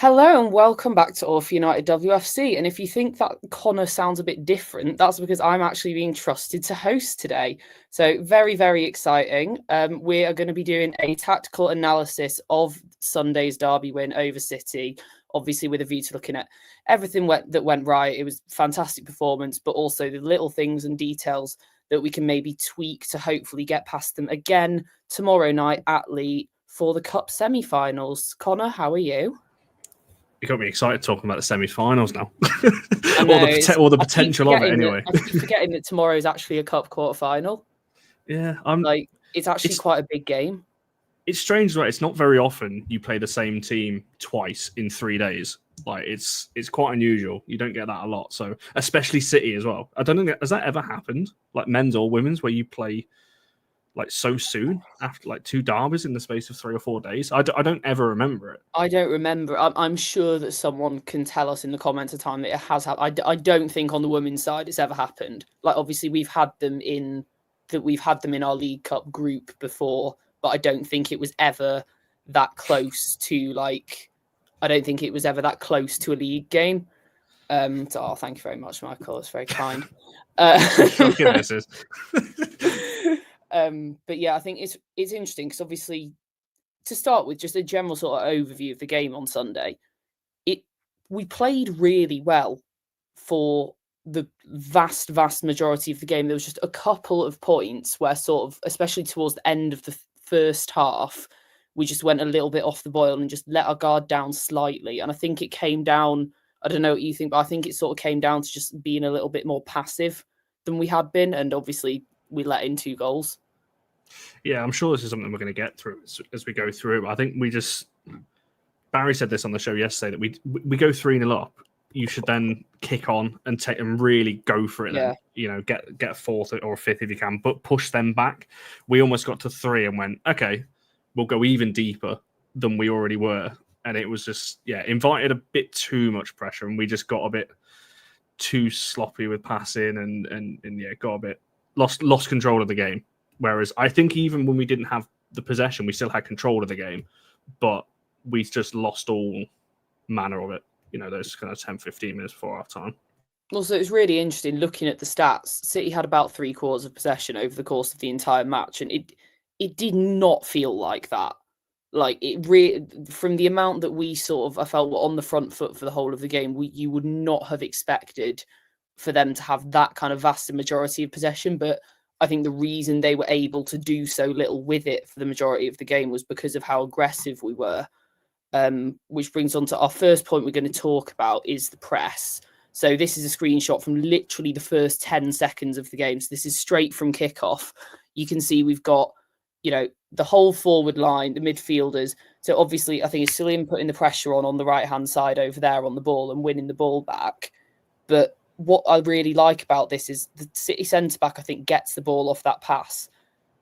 Hello and welcome back to All for United WFC. And if you think that Connor sounds a bit different, that's because I'm actually being trusted to host today. So very, very exciting. We are going to be doing a tactical analysis of Sunday's derby win over City, obviously with a view to looking at everything that went right. It was a fantastic performance, but also the little things and details that we can maybe tweak to hopefully get past them again tomorrow night at Lee for the Cup semi-finals. Connor, how are you? You got me excited talking about the semi-finals now. I know, or the potential of it, anyway. I keep forgetting that tomorrow is actually a cup quarter-final. Yeah, it's actually quite a big game. It's strange, right? It's not very often you play the same team twice in 3 days. Like it's quite unusual. You don't get that a lot. So especially City as well. I don't know, has that ever happened? Like men's or women's, where you play like so soon after like two derbies in the space of 3 or 4 days? I don't ever remember it. I don't remember. I'm sure that someone can tell us in the comments of time that it has happened. I don't think on the women's side it's ever happened. Like obviously we've had them in our League Cup group before, but I don't think it was ever that close to I don't think it was ever that close to a league game. Thank you very much, Michael. It's very kind. Shocking this is. But yeah, I think it's interesting because obviously, to start with, just a general sort of overview of the game on Sunday. We played really well for the vast majority of the game. There was just a couple of points where sort of, especially towards the end of the first half, we just went a little bit off the boil and just let our guard down slightly. And I think it came down, I don't know what you think, but I think it sort of came down to just being a little bit more passive than we had been. And obviously we let in 2 goals. Yeah, I'm sure this is something we're going to get through as we go through. I think Barry said this on the show yesterday, that we go 3-0 up. You should then kick on and really go for it. Yeah. Then, get a 4th or a 5th if you can, but push them back. We almost got to 3 and went, okay, we'll go even deeper than we already were. And it was just, invited a bit too much pressure, and we just got a bit too sloppy with passing and got a bit lost control of the game. Whereas I think even when we didn't have the possession, we still had control of the game, but we just lost all manner of it, those kind of 10, 15 minutes before half time. Also, it's really interesting looking at the stats. City had about 3/4 of possession over the course of the entire match, and it did not feel like that. Like from the amount that we I felt were on the front foot for the whole of the game, you would not have expected for them to have that kind of vast majority of possession. But I think the reason they were able to do so little with it for the majority of the game was because of how aggressive we were. Which brings on to our first point we're going to talk about is the press. So this is a screenshot from literally the first 10 seconds of the game. So this is straight from kickoff. You can see we've got, the whole forward line, the midfielders. So obviously I think it's Cillian putting the pressure on the right-hand side over there on the ball and winning the ball back. But what I really like about this is the City centre-back, I think, gets the ball off that pass,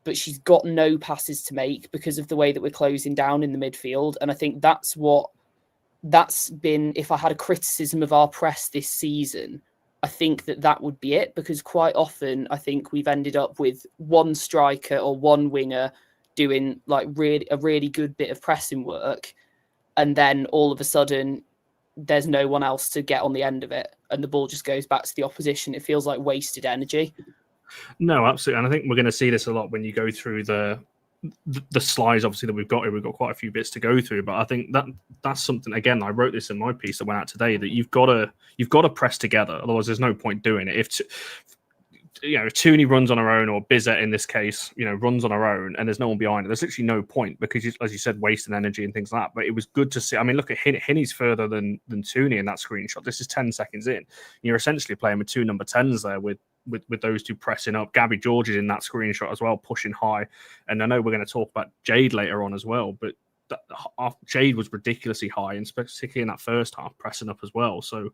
but she's got no passes to make because of the way that we're closing down in the midfield. And I think that's been, if I had a criticism of our press this season, I think that would be it, because quite often I think we've ended up with one striker or one winger doing a really good bit of pressing work, and then all of a sudden there's no one else to get on the end of it and the ball just goes back to the opposition. It feels like wasted energy. No, absolutely. And I think we're going to see this a lot when you go through the slides, obviously, that we've got here. We've got quite a few bits to go through, but I think that's something, again, I wrote this in my piece that went out today, that you've got to press together. Otherwise there's no point doing it. If Tooney runs on her own, or Bizet in this case, runs on her own, and there's no one behind it, there's literally no point, because, as you said, wasting energy and things like that. But it was good to see. I mean, look at Hinney's further than Tooney in that screenshot. This is 10 seconds in. You're essentially playing with 2 number 10s there with those 2 pressing up. Gabby George is in that screenshot as well, pushing high. And I know we're going to talk about Jade later on as well, but Jade was ridiculously high, and particularly in that first half, pressing up as well. So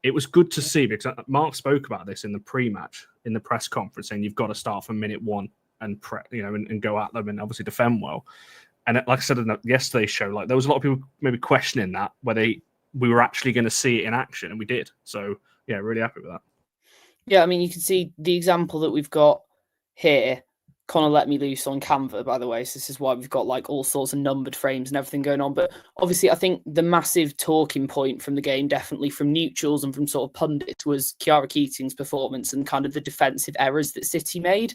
it was good to see, because Mark spoke about this in the pre-match, in the press conference, saying you've got to start from minute 1 and and go at them and obviously defend well. And like I said in yesterday's show, there was a lot of people maybe questioning that, whether we were actually going to see it in action, and we did. So really happy with that. Yeah, I mean, you can see the example that we've got here. Connor let me loose on Canva, by the way. So this is why we've got like all sorts of numbered frames and everything going on. But obviously, I think the massive talking point from the game, definitely from neutrals and from sort of pundits, was Chiara Keating's performance and kind of the defensive errors that City made.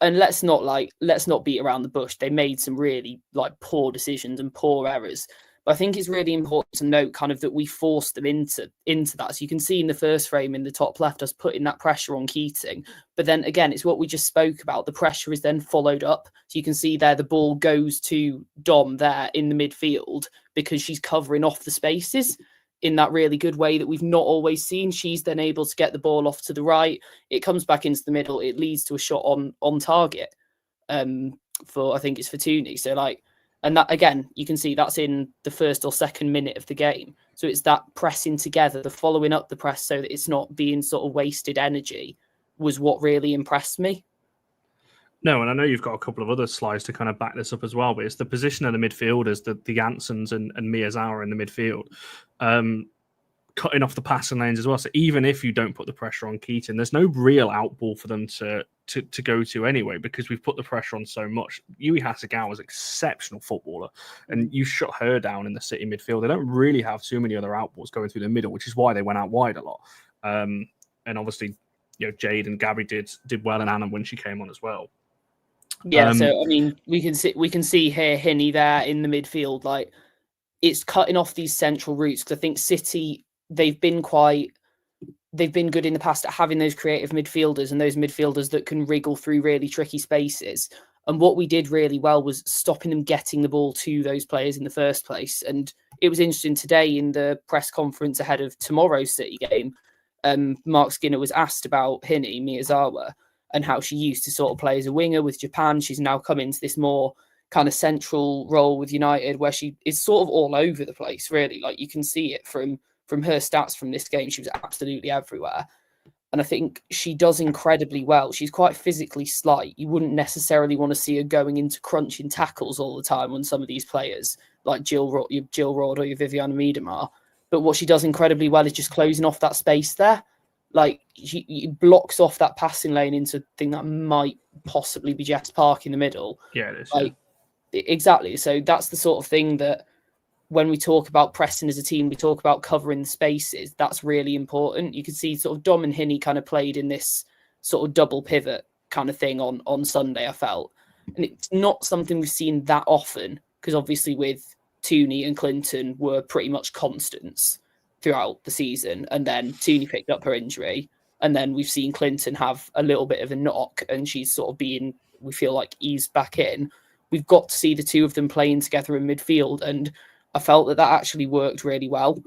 And let's not beat around the bush. They made some really like poor decisions and poor errors. But I think it's really important to note kind of that we forced them into that. So you can see in the first frame in the top left, us putting that pressure on Keating. But then again, it's what we just spoke about. The pressure is then followed up. So you can see there the ball goes to Dom there in the midfield because she's covering off the spaces in that really good way that we've not always seen. She's then able to get the ball off to the right. It comes back into the middle. It leads to a shot on target for, I think it's for Tooney. So like, and that again, you can see that's in the first or second minute of the game. So it's that pressing together, the following up the press so that it's not being sort of wasted energy was what really impressed me. No, and I know you've got a couple of other slides to kind of back this up as well, but it's the position of the midfielders, the Janssens and Miyazawa in the midfield, cutting off the passing lanes as well. So even if you don't put the pressure on Keating, there's no real outball for them to go to anyway, because we've put the pressure on so much. Yui Hasegawa is an exceptional footballer, and you shut her down in the City midfield. They don't really have too many other outballs going through the middle, which is why they went out wide a lot. And obviously, Jade and Gabby did well, and Anna when she came on as well. Yeah, so I mean, we can see here Hinny there in the midfield, like it's cutting off these central routes, because I think City they've been good in the past at having those creative midfielders and those midfielders that can wriggle through really tricky spaces. And what we did really well was stopping them getting the ball to those players in the first place. And it was interesting today in the press conference ahead of tomorrow's City game. Mark Skinner was asked about Hinny Miyazawa and how she used to sort of play as a winger with Japan. She's now come into this more kind of central role with United, where she is sort of all over the place, really. Like you can see it from her stats from this game. She was absolutely everywhere. And I think she does incredibly well. She's quite physically slight. You wouldn't necessarily want to see her going into crunching tackles all the time on some of these players, like Jill Rod or your Viviana Miedemar. But what she does incredibly well is just closing off that space there. Like he blocks off that passing lane into a thing that might possibly be Jess Park in the middle. Yeah, it is. Like exactly. So that's the sort of thing that when we talk about pressing as a team, we talk about covering the spaces. That's really important. You can see sort of Dom and Hinny kind of played in this sort of double pivot kind of thing on Sunday, I felt. And it's not something we've seen that often, because obviously with Tooney and Clinton were pretty much constants throughout the season. And then Tooney picked up her injury. And then we've seen Clinton have a little bit of a knock, and she's sort of being, we feel like, eased back in. We've got to see the two of them playing together in midfield. And I felt that actually worked really well.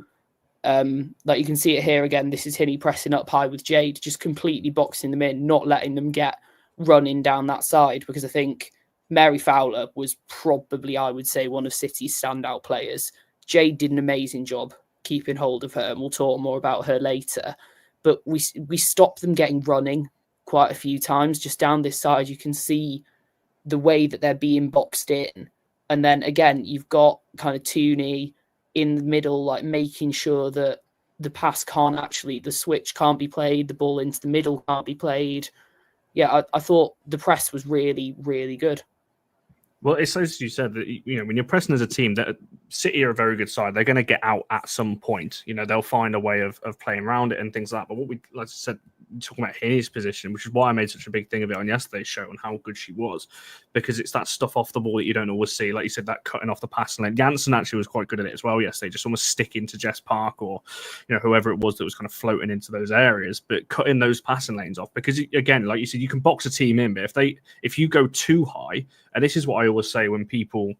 Like you can see it here again. This is Hinny pressing up high with Jade, just completely boxing them in, not letting them get running down that side, because I think Mary Fowler was probably, I would say, one of City's standout players. Jade did an amazing job keeping hold of her, and we'll talk more about her later. But we stopped them getting running quite a few times. Just down this side, you can see the way that they're being boxed in. And then again, you've got kind of Tooney in the middle, like making sure that the pass can't actually, the switch can't be played, the ball into the middle can't be played. Yeah, I thought the press was really, really good. Well, it's as you said that when you're pressing as a team, that City are a very good side. They're going to get out at some point. They'll find a way of playing around it and things like that. But what we, like I said, talking about Hinny's position, which is why I made such a big thing of it on yesterday's show and how good she was, because it's that stuff off the ball that you don't always see. Like you said, that cutting off the passing lane. Janssen actually was quite good at it as well yesterday, just almost sticking to Jess Park or whoever it was that was kind of floating into those areas, but cutting those passing lanes off. Because again, like you said, you can box a team in, but if you go too high, and this is what I always say when people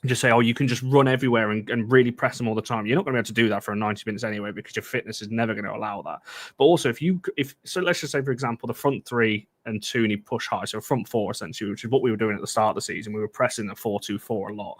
just say, oh, you can just run everywhere and really press them all the time. You're not going to be able to do that for 90 minutes anyway, because your fitness is never going to allow that. But also, so let's just say, for example, the front three and Tooney push high, so front four essentially, which is what we were doing at the start of the season. We were pressing the 4-2-4 a lot.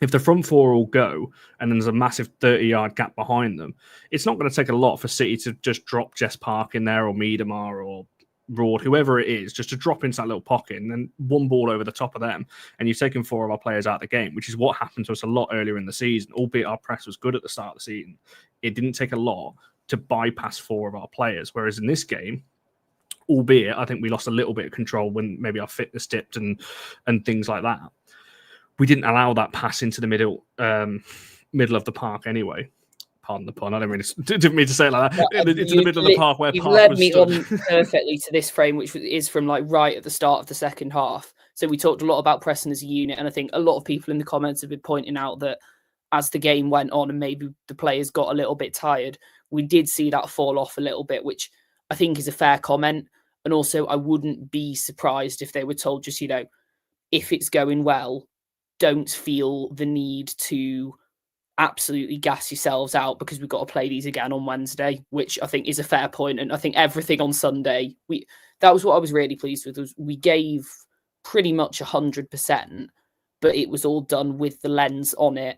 If the front four all go and then there's a massive 30-yard gap behind them, it's not going to take a lot for City to just drop Jess Park in there or Miedemar or Broad, whoever it is, just to drop into that little pocket and then one ball over the top of them, and you've taken four of our players out of the game, which is what happened to us a lot earlier in the season. Albeit our press was good at the start of the season, it didn't take a lot to bypass four of our players. Whereas in this game, albeit I think we lost a little bit of control when maybe our fitness dipped and things like that. We didn't allow that pass into the middle of the park anyway. Pardon the pun. I didn't mean to say it like that. Into the middle of the park where You've Park led was me stood. on perfectly to this frame, which is from like right at the start of the second half. So we talked a lot about pressing as a unit, and I think a lot of people in the comments have been pointing out that as the game went on and maybe the players got a little bit tired, we did see that fall off a little bit, which I think is a fair comment. And also, I wouldn't be surprised if they were told just, if it's going well, don't feel the need to absolutely gas yourselves out because we've got to play these again on Wednesday, which I think is a fair point. And I think everything on Sunday, that was what I was really pleased with, was we gave pretty much 100%, but it was all done with the lens on it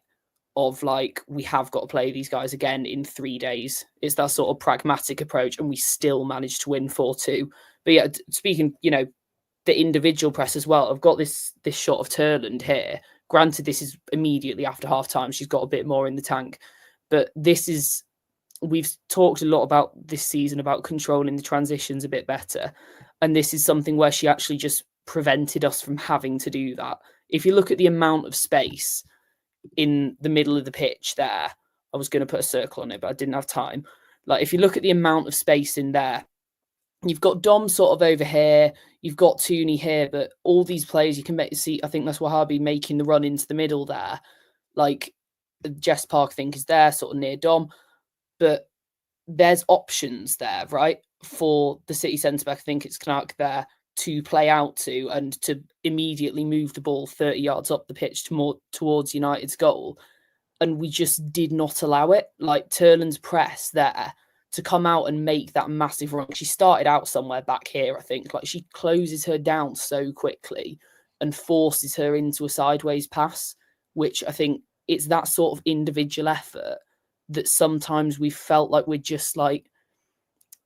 of like, we have got to play these guys again in 3 days. It's that sort of pragmatic approach, and we still managed to win 4-2. But yeah, speaking, the individual press as well, I've got this shot of Turland here. Granted, this is immediately after half time. She's got a bit more in the tank. But we've talked a lot about this season about controlling the transitions a bit better. And this is something where she actually just prevented us from having to do that. If you look at the amount of space in the middle of the pitch there, I was going to put a circle on it, but I didn't have time. Like, if you look at the amount of space in there, you've got Dom sort of over here, you've got Tooney here, but all these players you can see, I think that's Wahhabi making the run into the middle there. Like, Jess Park, I think, is there, sort of near Dom. But there's options there, right? For the City centre-back, I think it's Knark there, to play out to and to immediately move the ball 30 yards up the pitch towards United's goal. And we just did not allow it. Like, Turland's press there to come out and make that massive run. She started out somewhere back here, I think. Like, she closes her down so quickly and forces her into a sideways pass, which I think it's that sort of individual effort that sometimes we felt like we're just like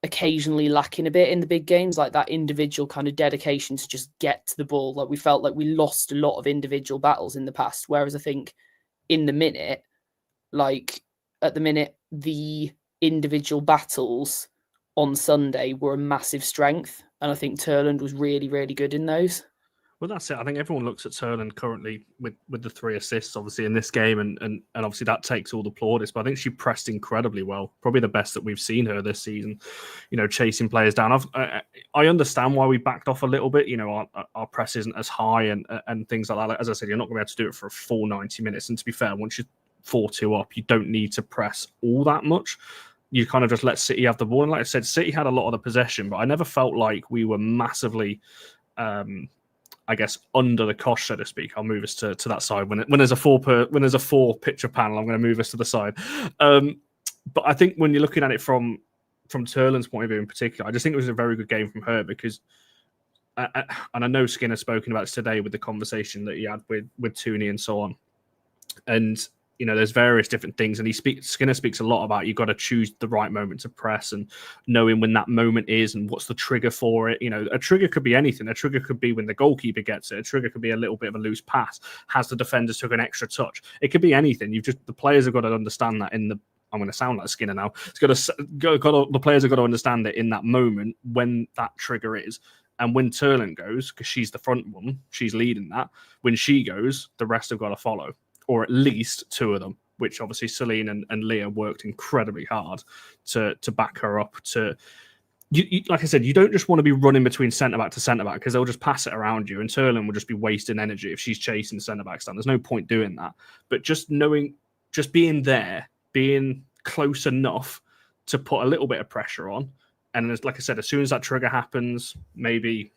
occasionally lacking a bit in the big games, like that individual kind of dedication to just get to the ball. Like, we felt like we lost a lot of individual battles in the past, whereas I think in the minute, like at the minute, the individual battles on Sunday were a massive strength, and I think Turland was really, really good in those. Well, that's it. I think everyone looks at Turland currently with the 3 assists, obviously, in this game, and obviously that takes all the plaudits. But I think she pressed incredibly well, probably the best that we've seen her this season. Chasing players down. I understand why we backed off a little bit. Our press isn't as high and things like that. Like, as I said, you're not going to be able to do it for a full 90 minutes. And to be fair, once you're 4-2 up, you don't need to press all that much. You kind of just let City have the ball. And like I said, City had a lot of the possession, but I never felt like we were massively, I guess, under the cosh, so to speak. I'll move us to that side. When there's a 4 picture panel, I'm going to move us to the side. But I think when you're looking at it from Turland's point of view in particular, I just think it was a very good game from her because, and I know Skinner's spoken about this today with the conversation that he had with Tooney and so on. And there's various different things, and Skinner speaks a lot about you've got to choose the right moment to press and knowing when that moment is and what's the trigger for it. A trigger could be anything. A trigger could be when the goalkeeper gets it. A trigger could be a little bit of a loose pass. Has the defenders took an extra touch? It could be anything. The players have got to understand that I'm going to sound like Skinner now. The players have got to understand it in that moment when that trigger is. And when Turland goes, because she's the front one, she's leading that. When she goes, the rest have got to follow. Or at least 2 of them, which obviously Celine and Leah worked incredibly hard to back her up. Like I said, you don't just want to be running between centre-back to centre-back because they'll just pass it around you, and Turland will just be wasting energy if she's chasing centre-backs down. There's no point doing that. But just being there, being close enough to put a little bit of pressure on, and like I said, as soon as that trigger happens, maybe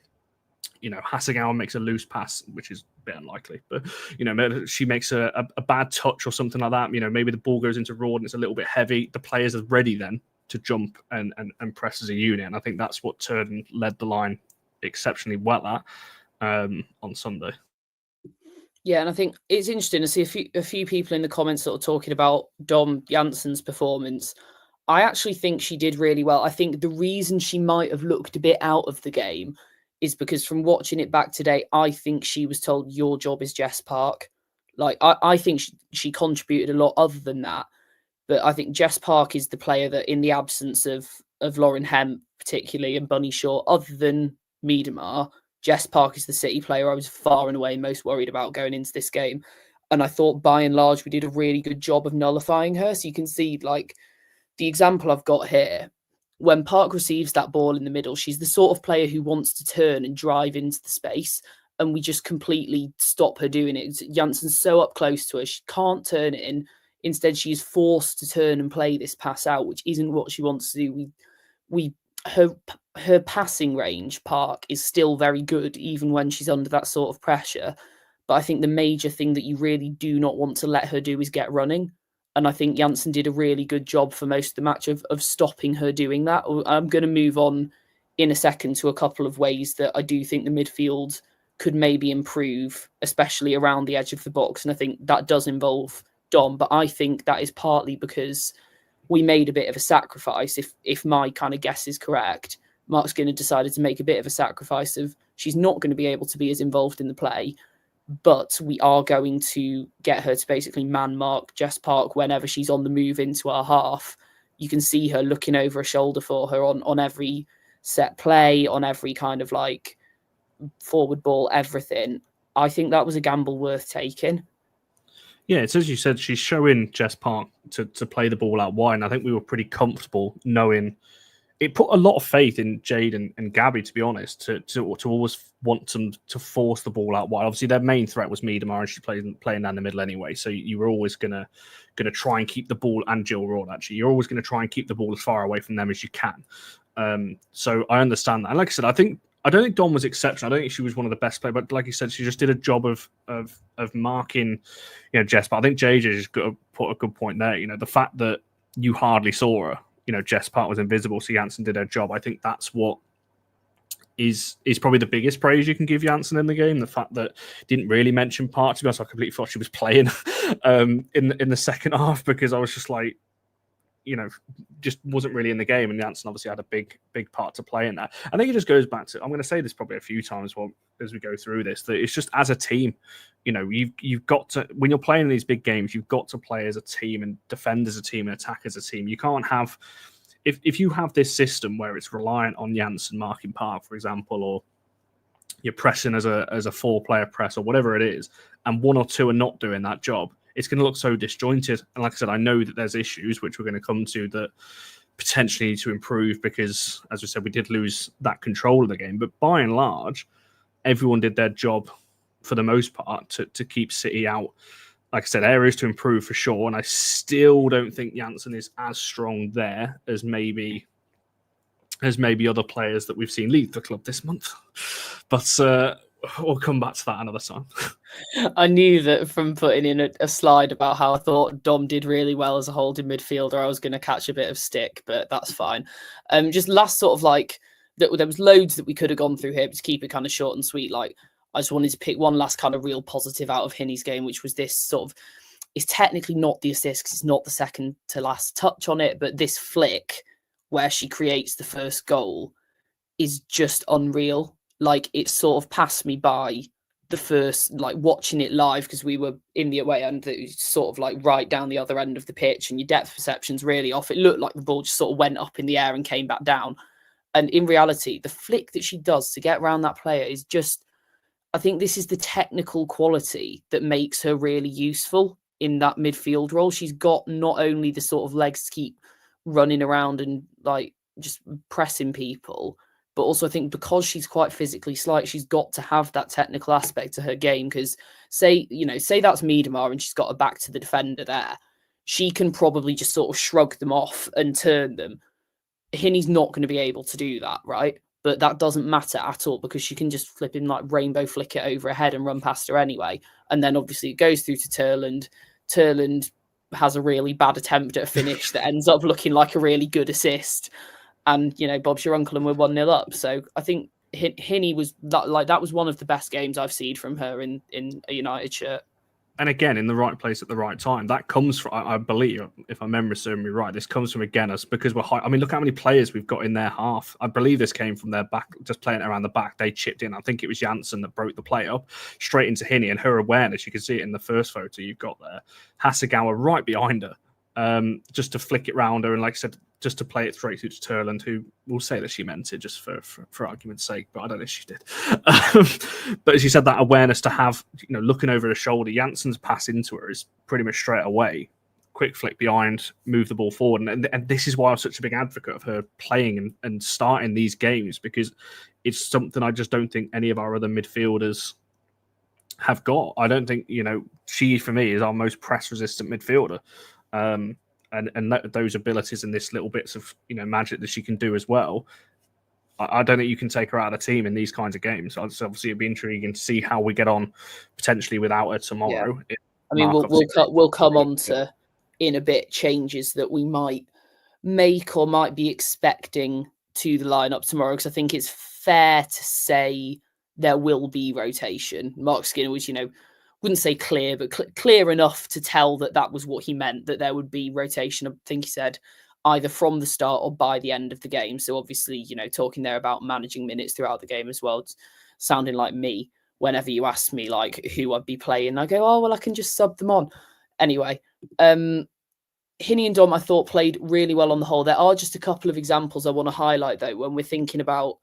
Hasegawa makes a loose pass, which is a bit unlikely, but she makes a bad touch or something like that. Maybe the ball goes into Raw and it's a little bit heavy. The players are ready then to jump and press as a unit. And I think that's what Turland led the line exceptionally well at on Sunday. Yeah, and I think it's interesting to see a few people in the comments sort of talking about Dom Janssen's performance. I actually think she did really well. I think the reason she might have looked a bit out of the game is because from watching it back today, I think she was told your job is Jess Park. Like, I think she contributed a lot other than that. But I think Jess Park is the player that in the absence of of Lauren Hemp particularly and Bunny Shaw, other than Miedemar, Jess Park is the City player I was far and away most worried about going into this game. And I thought by and large we did a really good job of nullifying her. So you can see like the example I've got here, when Park receives that ball in the middle, she's the sort of player who wants to turn and drive into the space, and we just completely stop her doing it. Janssen's so up close to her, she can't turn it in. Instead, she is forced to turn and play this pass out, which isn't what she wants to do. Her passing range, Park, is still very good, even when she's under that sort of pressure. But I think the major thing that you really do not want to let her do is get running. And I think Janssen did a really good job for most of the match of stopping her doing that. I'm going to move on in a second to a couple of ways that I do think the midfield could maybe improve, especially around the edge of the box. And I think that does involve Dom. But I think that is partly because we made a bit of a sacrifice. If my kind of guess is correct, Mark Skinner decided to make a bit of a sacrifice of she's not going to be able to be as involved in the play, but we are going to get her to basically man mark Jess Park whenever she's on the move into our half. You can see her looking over her shoulder for her on every set play, on every kind of like forward ball, everything. I think that was a gamble worth taking. Yeah, it's as you said, she's showing Jess Park to play the ball out wide. And I think we were pretty comfortable knowing it put a lot of faith in Jade and Gabby, to be honest, to always want them to force the ball out wide. Obviously, their main threat was Miedemar, and she's playing down the middle anyway. So you were always gonna try and keep the ball, and Jill Raw, actually. You're always going to try and keep the ball as far away from them as you can. So I understand that. And like I said, I don't think Dawn was exceptional. I don't think she was one of the best players, but like you said, she just did a job of marking, Jess. But I think JJ just got to put a good point there. The fact that you hardly saw her. Jess Park was invisible, so Janssen did her job. I think that's what is probably the biggest praise you can give Janssen in the game. The fact that didn't really mention Park. To be honest, I completely thought she was playing in the second half, because I was just like, just wasn't really in the game, and Janssen obviously had a big part to play in that. I think it just goes back to, I'm going to say this probably a few times as we go through this, that it's just as a team, you've got to, when you're playing in these big games, you've got to play as a team and defend as a team and attack as a team. You can't have, if you have this system where it's reliant on Janssen marking Park, for example, or you're pressing as a 4-player press or whatever it is, and one or two are not doing that job, it's going to look so disjointed. And like I said, I know that there's issues, which we're going to come to, that potentially need to improve, because, as we said, we did lose that control of the game. But by and large, everyone did their job for the most part to keep City out. Like I said, areas to improve for sure. And I still don't think Janssen is as strong there as maybe other players that we've seen leave the club this month. But we'll come back to that another time. I knew that from putting in a slide about how I thought Dom did really well as a holding midfielder, I was going to catch a bit of stick, but that's fine. Just last sort of like, there was loads that we could have gone through here, but to keep it kind of short and sweet, like I just wanted to pick one last kind of real positive out of Hinnie's game, which was this sort of, it's technically not the assist because it's not the second to last touch on it, but this flick where she creates the first goal is just unreal. Like, it sort of passed me by the first, like watching it live, because we were in the away end, it was sort of like right down the other end of the pitch, and your depth perception's really off. It looked like the ball just sort of went up in the air and came back down. And in reality, the flick that she does to get around that player is just, I think this is the technical quality that makes her really useful in that midfield role. She's got not only the sort of legs to keep running around and like just pressing people, but also I think because she's quite physically slight, she's got to have that technical aspect to her game. Because say that's Miedemar and she's got her back to the defender there, she can probably just sort of shrug them off and turn them. Hinnie's not going to be able to do that, right? But that doesn't matter at all, because she can just flip him like rainbow flick it over her head and run past her anyway. And then obviously it goes through to Turland. Turland has a really bad attempt at a finish that ends up looking like a really good assist. And, Bob's your uncle and we're 1-0 up. So I think Hinnie was that was one of the best games I've seen from her in a United shirt. And again, in the right place at the right time. That comes from, I believe, if I remember serving me right, this comes from, again, us, because we're high. I mean, look how many players we've got in their half. I believe this came from their back, just playing it around the back. They chipped in. I think it was Janssen that broke the play up straight into Hinnie, and her awareness, you can see it in the first photo you've got there. Hasegawa right behind her, just to flick it round her. And like I said, just to play it straight through to Turland, who will say that she meant it just for argument's sake, but I don't know if she did. But as you said, that awareness to have, looking over her shoulder, Janssen's pass into her is pretty much straight away. Quick flick behind, move the ball forward. And this is why I'm such a big advocate of her playing and starting these games, because it's something I just don't think any of our other midfielders have got. I don't think, she, for me, is our most press-resistant midfielder. And those abilities and this little bits of magic that she can do as well. I don't think you can take her out of the team in these kinds of games. So obviously, it'd be intriguing to see how we get on potentially without her tomorrow. Yeah. I mean, we'll come on to in a bit changes that we might make or might be expecting to the lineup tomorrow, because I think it's fair to say there will be rotation. Mark Skinner was, wouldn't say clear, but clear enough to tell that was what he meant, that there would be rotation. I think he said either from the start or by the end of the game. So obviously, talking there about managing minutes throughout the game as well. It's sounding like me whenever you ask me like who I'd be playing. I go, oh, well, I can just sub them on. Anyway, Hinny and Dom, I thought, played really well on the whole. There are just a couple of examples I want to highlight, though, when we're thinking about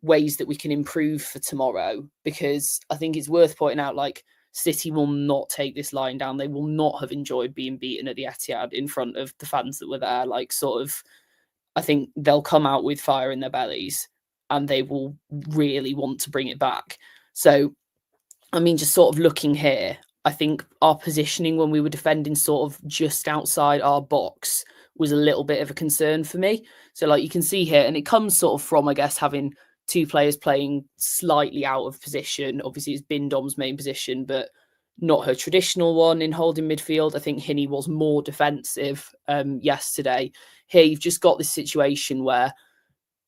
ways that we can improve for tomorrow, because I think it's worth pointing out, like, City will not take this line down. They will not have enjoyed being beaten at the Etihad in front of the fans that were there. Like, sort of, I think they'll come out with fire in their bellies and they will really want to bring it back. So, I mean, just sort of looking here, I think our positioning when we were defending sort of just outside our box was a little bit of a concern for me. So, like, you can see here, and it comes sort of from, I guess, having two players playing slightly out of position. Obviously, it's been Dom's main position, but not her traditional one in holding midfield. I think Hinny was more defensive yesterday. Here, you've just got this situation where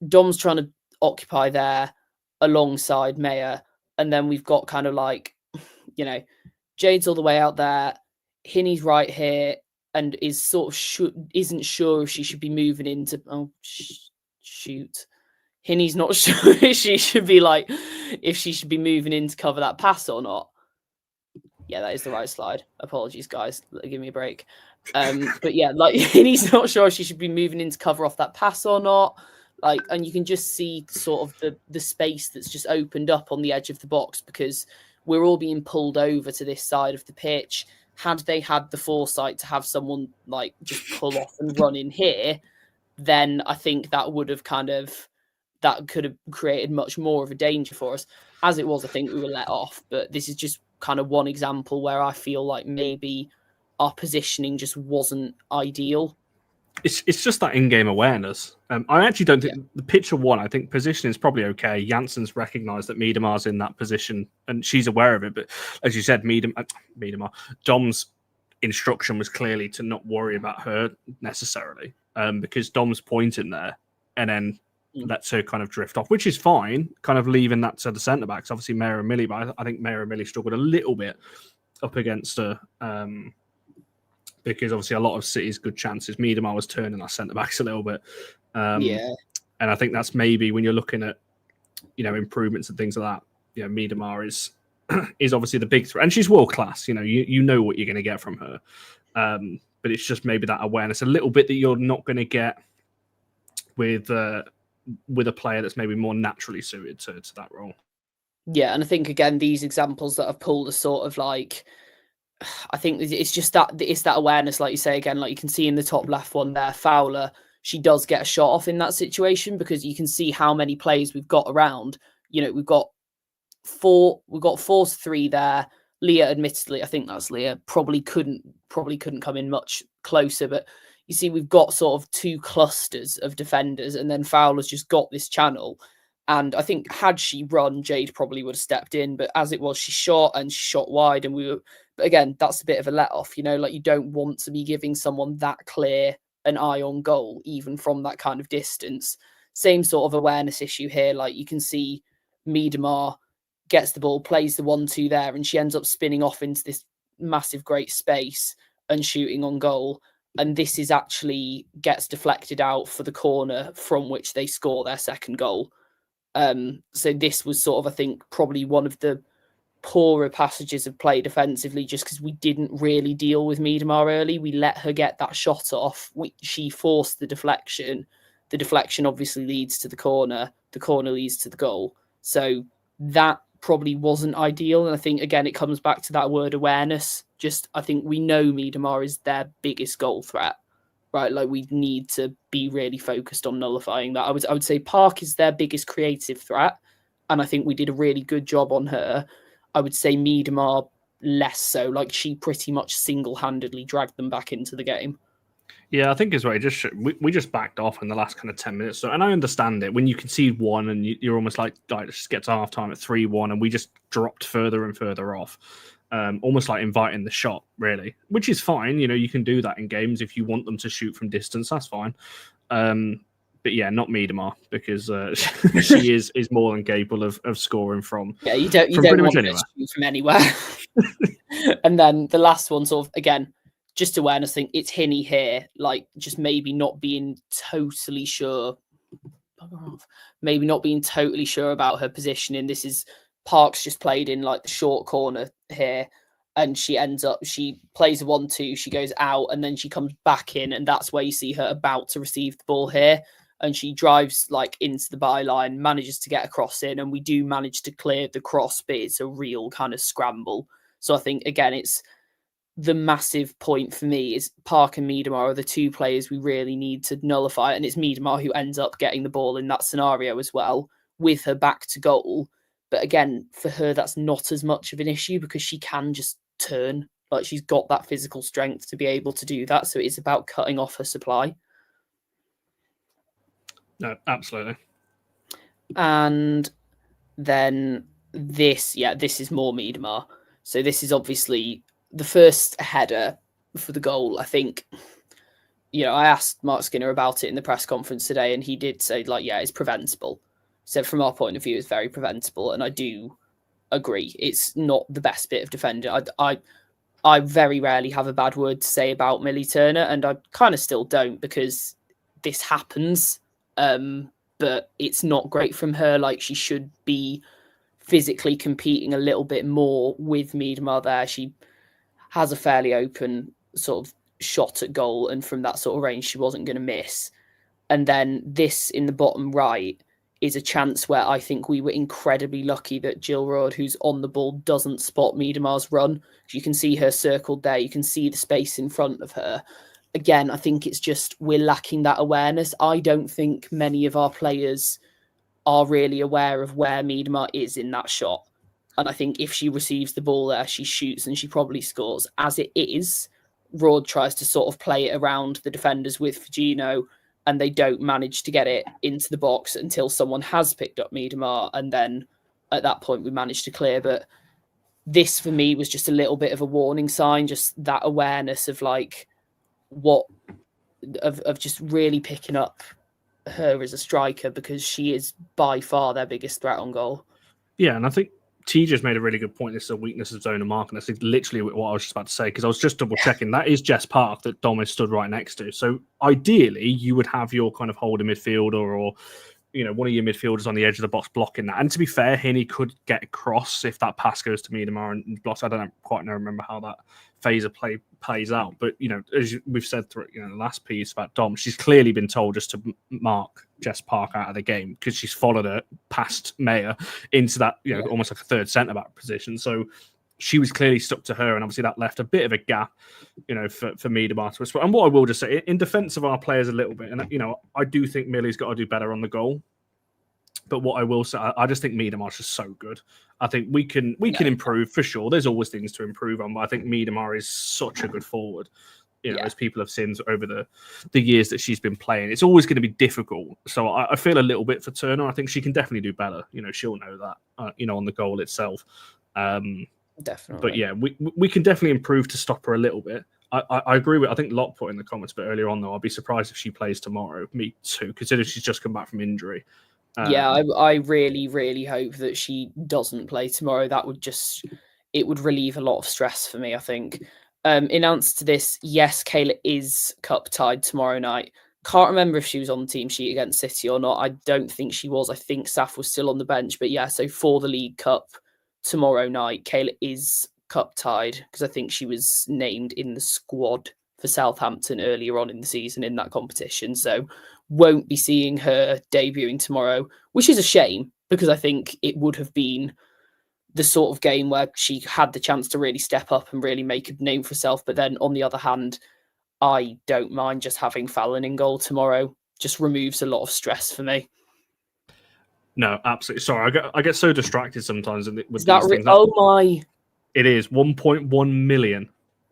Dom's trying to occupy there alongside Maya, and then we've got kind of like, Jade's all the way out there, Hinny's right here, and is sort of isn't sure if she should be moving into. Oh, shoot. Hinny's not sure if she should be moving in to cover that pass or not. Yeah, that is the right slide. Apologies, guys. Give me a break. But yeah, like, Hinny's not sure if she should be moving in to cover off that pass or not. Like, and you can just see sort of the space that's just opened up on the edge of the box, because we're all being pulled over to this side of the pitch. Had they had the foresight to have someone like just pull off and run in here, then I think that would have that could have created much more of a danger for us. As it was, I think we were let off, but this is just kind of one example where I feel like maybe our positioning just wasn't ideal. It's just that in-game awareness. I actually don't think the picture one. I think positioning is probably okay. Janssen's recognised that Miedemar's in that position, and she's aware of it. But as you said, Miedemar, Dom's instruction was clearly to not worry about her necessarily, because Dom's pointing there, and then lets her kind of drift off, which is fine. Kind of leaving that to the centre backs. Obviously, Maya and Millie, but I think Maya and Millie struggled a little bit up against her. Because obviously a lot of City's good chances, Miedemar was turning our centre backs a little bit. And I think that's maybe when you're looking at, improvements and things like that, Miedemar is obviously the big threat, and she's world class. You know what you're going to get from her. But it's just maybe that awareness a little bit that you're not going to get with a player that's maybe more naturally suited to that role. Yeah, and I think, again, these examples that I've pulled are sort of like, I think it's just that awareness, like you say, again, like you can see in the top left one there, Fowler, she does get a shot off in that situation, because you can see how many players we've got around. We've got 4-3 there. Leah, admittedly, I think that's Leah, probably couldn't come in much closer, but you see we've got sort of two clusters of defenders, and then Fowler's just got this channel. And I think had she run, Jade probably would have stepped in, but as it was, she shot wide, and but again, that's a bit of a let off, like you don't want to be giving someone that clear an eye on goal, even from that kind of distance. Same sort of awareness issue here. Like you can see Miedemar gets the ball, plays the 1-2 there, and she ends up spinning off into this massive, great space and shooting on goal. And this is actually gets deflected out for the corner from which they score their second goal. So this was sort of, I think, probably one of the poorer passages of play defensively just because we didn't really deal with Miedemar early. We let her get that shot off. She forced the deflection. The deflection obviously leads to the corner. The corner leads to the goal. So that probably wasn't ideal. And I think, again, it comes back to that word awareness. Just, I think we know Miedemar is their biggest goal threat, right? Like, we need to be really focused on nullifying that. I would say Park is their biggest creative threat. And I think we did a really good job on her. I would say Miedemar less so. Like, she pretty much single-handedly dragged them back into the game. Yeah, I think as well. We just backed off in the last kind of 10 minutes. So, and I understand it when you concede one and you're almost like let's just get to half time at 3-1, and we just dropped further and further off, almost like inviting the shot, really, which is fine. You know, you can do that in games if you want them to shoot from distance. That's fine. But yeah, not Miedemar, because she is more than capable of scoring from. Yeah, you don't want to shoot from anywhere. And then the last one, sort of, again, just awareness thing. It's Hinny here, like, just maybe not being totally sure. Maybe not being totally sure about her positioning. This is Parks just played in like the short corner here, and she plays a 1-2, she goes out, and then she comes back in, and that's where you see her about to receive the ball here. And she drives like into the byline, manages to get a cross in, and we do manage to clear the cross, but it's a real kind of scramble. So I think, again, it's the massive point for me is Park and Miedemar are the two players we really need to nullify. And it's Miedemar who ends up getting the ball in that scenario as well, with her back to goal. But again, for her, that's not as much of an issue because she can just turn. Like, she's got that physical strength to be able to do that. So it's about cutting off her supply. No, absolutely. And then this is more Miedemar. So this is obviously the first header for the goal. I think, I asked Mark Skinner about it in the press conference today, and he did say, like, yeah, it's preventable. So from our point of view, it's very preventable. And I do agree. It's not the best bit of defending. I very rarely have a bad word to say about Millie Turner, and I kind of still don't, because this happens. But it's not great from her. Like, she should be physically competing a little bit more with Miedemar there. She has a fairly open sort of shot at goal, and from that sort of range, she wasn't going to miss. And then this in the bottom right is a chance where I think we were incredibly lucky that Jill Roord, who's on the ball, doesn't spot Miedemar's run. You can see her circled there. You can see the space in front of her. Again, I think it's just we're lacking that awareness. I don't think many of our players are really aware of where Miedemar is in that shot. And I think if she receives the ball there, she shoots and she probably scores. As it is, Roord tries to sort of play it around the defenders with Fugino, and they don't manage to get it into the box until someone has picked up Miedemar. And then at that point, we managed to clear. But this, for me, was just a little bit of a warning sign, just that awareness of like of just really picking up her as a striker, because she is by far their biggest threat on goal. Yeah, and I think T just made a really good point. This is a weakness of zone of mark, and that's literally what I was just about to say, because I was just double checking. That is Jess Park that Dom is stood right next to. So ideally, you would have your kind of holding midfielder or one of your midfielders on the edge of the box blocking that. And to be fair, Hinny could get across if that pass goes to Miedemar and blocks. I don't quite remember how that phase of play plays out. But, as we've said through the last piece about Dom, she's clearly been told just to mark Jess Park out of the game because she's followed her past Mayer into that, almost like a third centre-back position. So she was clearly stuck to her, and obviously that left a bit of a gap, for Miedemar to exploit. And what I will just say, in defence of our players a little bit, and, I do think Millie's got to do better on the goal. But what I will say, I just think Miedemar's just so good. I think we can improve for sure. There's always things to improve on, but I think Miedemar is such a good forward. As people have seen over the years that she's been playing, it's always going to be difficult. So I feel a little bit for Turner. I think she can definitely do better. She'll know that. On the goal itself. Definitely. But yeah, we can definitely improve to stop her a little bit. I agree with. I think Locke put in the comments a bit earlier on though. I'll be surprised if she plays tomorrow. Me too, considering she's just come back from injury. I really, really hope that she doesn't play tomorrow. That would it would relieve a lot of stress for me, I think. In answer to this, yes, Kayla is cup tied tomorrow night. Can't remember if she was on the team sheet against City or not. I don't think she was. I think Saf was still on the bench. But yeah, so for the League Cup tomorrow night, Kayla is cup tied because I think she was named in the squad for Southampton earlier on in the season in that competition. So won't be seeing her debuting tomorrow, which is a shame because I think it would have been the sort of game where she had the chance to really step up and really make a name for herself. But then on the other hand, I don't mind just having Fallon in goal tomorrow. Just removes a lot of stress for me. No, absolutely. Sorry, I get so distracted sometimes with Is these that things. oh my! It is 1.1 million.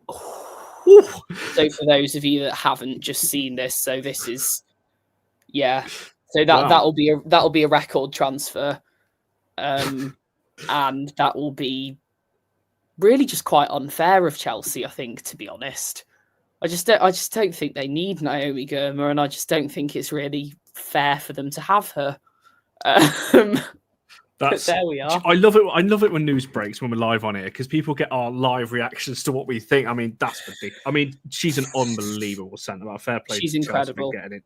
So for those of you that haven't just seen this, so this is So Wow. that'll be a record transfer, and that will be really just quite unfair of Chelsea. I think, to be honest, I just don't think they need Naomi Girma, and I just don't think it's really fair for them to have her. But there we are. I love it. I love it when news breaks when we're live on here because people get our live reactions to what we think. I mean, that's ridiculous. I mean, she's an unbelievable centre back. Fair play. She's to incredible. Chelsea for getting it.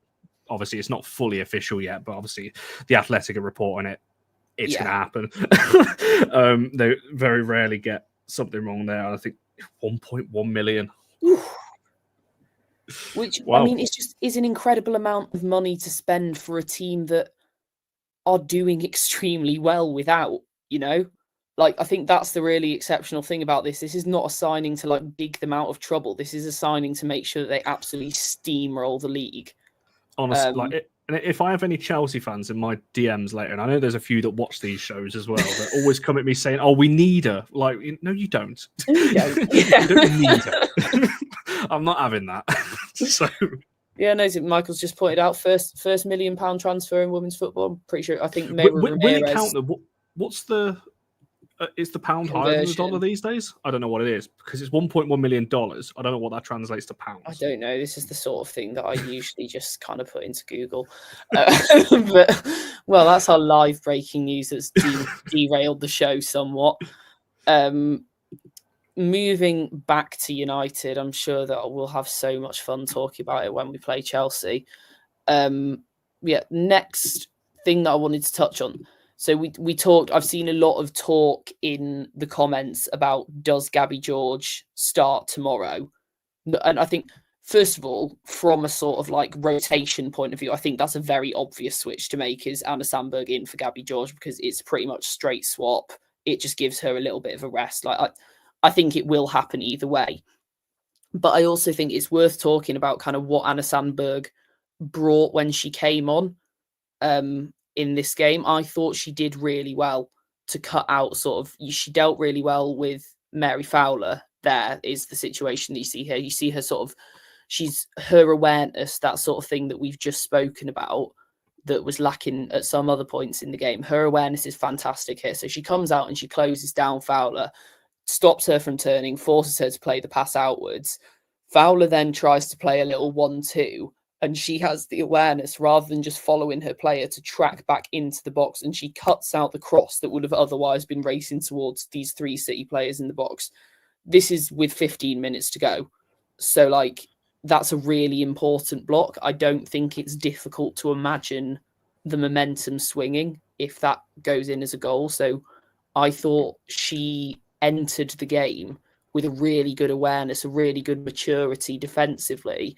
Obviously, it's not fully official yet, but obviously, the Athletic are reporting it. It's going to happen. They very rarely get something wrong there. I think 1.1 million. Which, wow. I mean, it's just is an incredible amount of money to spend for a team that are doing extremely well without, Like, I think that's the really exceptional thing about this. This is not a signing to, like, dig them out of trouble. This is a signing to make sure that they absolutely steamroll the league. Honestly, if I have any Chelsea fans in my DMs later, and I know there's a few that watch these shows as well, that always come at me saying, "Oh, we need her." Like, no, you don't. No, you don't. You don't need her. I'm not having that. So. Yeah, no, Michael's just pointed out first £1 million transfer in women's football. I'm pretty sure. I think maybe will it count? What's the? Is the pound higher than the dollar these days? I don't know what it is because it's $1.1 million. I don't know what that translates to pounds. I don't know. This is the sort of thing that I usually just kind of put into Google. But well, that's our live breaking news that's derailed the show somewhat. Moving back to United, I'm sure that we'll have so much fun talking about it when we play Chelsea. Next thing that I wanted to touch on. So we talked, I've seen a lot of talk in the comments about does Gabby George start tomorrow? And I think, first of all, from a sort of like rotation point of view, I think that's a very obvious switch to make is Anna Sandberg in for Gabby George because it's pretty much straight swap. It just gives her a little bit of a rest. Like I think it will happen either way. But I also think it's worth talking about kind of what Anna Sandberg brought when she came on in this game. I thought she did really well to cut out she dealt really well with Mary Fowler. There is the situation that you see here. You see her her awareness, that sort of thing that we've just spoken about that was lacking at some other points in the game. Her awareness is fantastic here. So she comes out and she closes down Fowler, stops her from turning, forces her to play the pass outwards. Fowler then tries to play a little 1-2, and she has the awareness, rather than just following her player, to track back into the box, and she cuts out the cross that would have otherwise been racing towards these three City players in the box. This is with 15 minutes to go. So, like, that's a really important block. I don't think it's difficult to imagine the momentum swinging if that goes in as a goal. So I thought she entered the game with a really good awareness, a really good maturity defensively.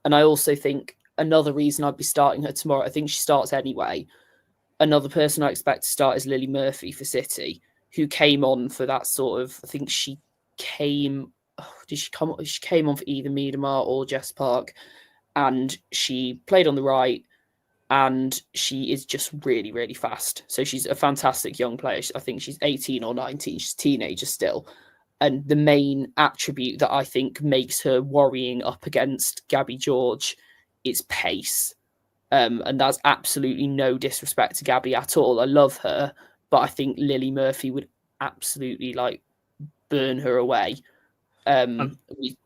And I also think another reason I'd be starting her tomorrow, I think she starts anyway. Another person I expect to start is Lily Murphy for City, who came on for that sort of, I think she came, she came on for either Miedemar or Jess Park, and she played on the right, and she is just really, really fast. So she's a fantastic young player. I think she's 18 or 19. She's a teenager still. And the main attribute that I think makes her worrying up against Gabby George is pace. And that's absolutely no disrespect to Gabby at all. I love her, but I think Lily Murphy would absolutely burn her away.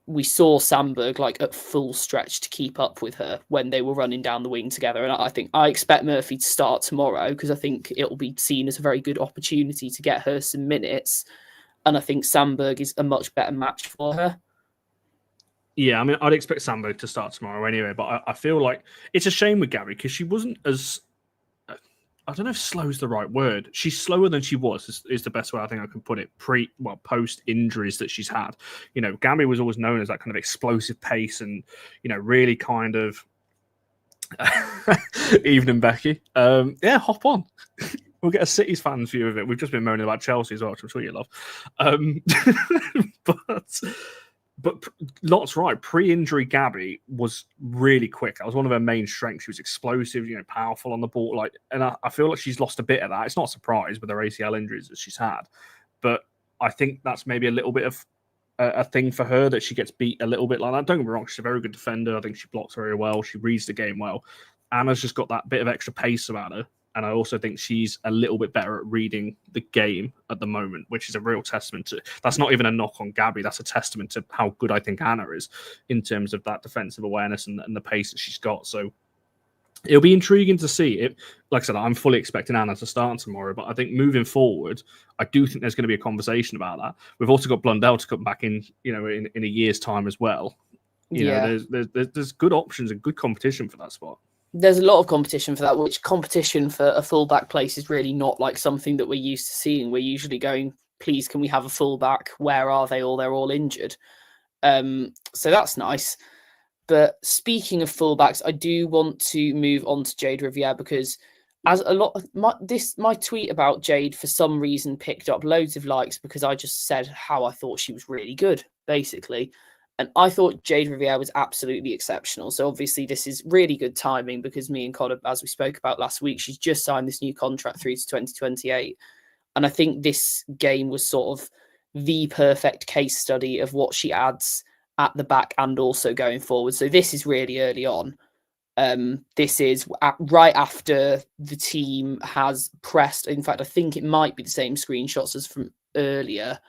We saw Sandberg at full stretch to keep up with her when they were running down the wing together. And I expect Murphy to start tomorrow because I think it'll be seen as a very good opportunity to get her some minutes. And I think Sandberg is a much better match for her. Yeah, I mean, I'd expect Sandberg to start tomorrow anyway, but I feel like it's a shame with Gabby because she wasn't as... I don't know if slow is the right word. She's slower than she was, is the best way I think I can put it, post injuries that she's had. You know, Gabby was always known as that kind of explosive pace and, you know, really kind of evening, Becky. Yeah, hop on. We'll get a City's fans view of it. We've just been moaning about Chelsea as well, which I'm sure you love. But Lot's right. Pre-injury Gabby was really quick. That was one of her main strengths. She was explosive, you know, powerful on the ball. And I feel like she's lost a bit of that. It's not a surprise with her ACL injuries that she's had, but I think that's maybe a little bit of a thing for her, that she gets beat a little bit like that. Don't get me wrong, she's a very good defender. I think she blocks very well. She reads the game well. Anna's just got that bit of extra pace about her. And I also think she's a little bit better at reading the game at the moment, which is a real testament to... That's not even a knock on Gabby. That's a testament to how good I think Anna is in terms of that defensive awareness and the pace that she's got. So it'll be intriguing to see it. Like I said, I'm fully expecting Anna to start tomorrow, but I think moving forward, I do think there's going to be a conversation about that. We've also got Blundell to come back in, you know, in a year's time as well. You know, there's good options and good competition for that spot. There's a lot of competition for that, which competition for a fullback place is really not like something that we're used to seeing. We're usually going, please, can we have a fullback? Where are they? Or they're all injured. So that's nice. But speaking of fullbacks, I do want to move on to Jade Riviere, because as a lot of my tweet about Jade for some reason picked up loads of likes because I just said how I thought she was really good, basically. And I thought Jade Riviere was absolutely exceptional. So obviously this is really good timing because me and Connor, as we spoke about last week, she's just signed this new contract through to 2028. And I think this game was sort of the perfect case study of what she adds at the back and also going forward. So this is really early on. This is right after the team has pressed. In fact, I think it might be the same screenshots as from earlier.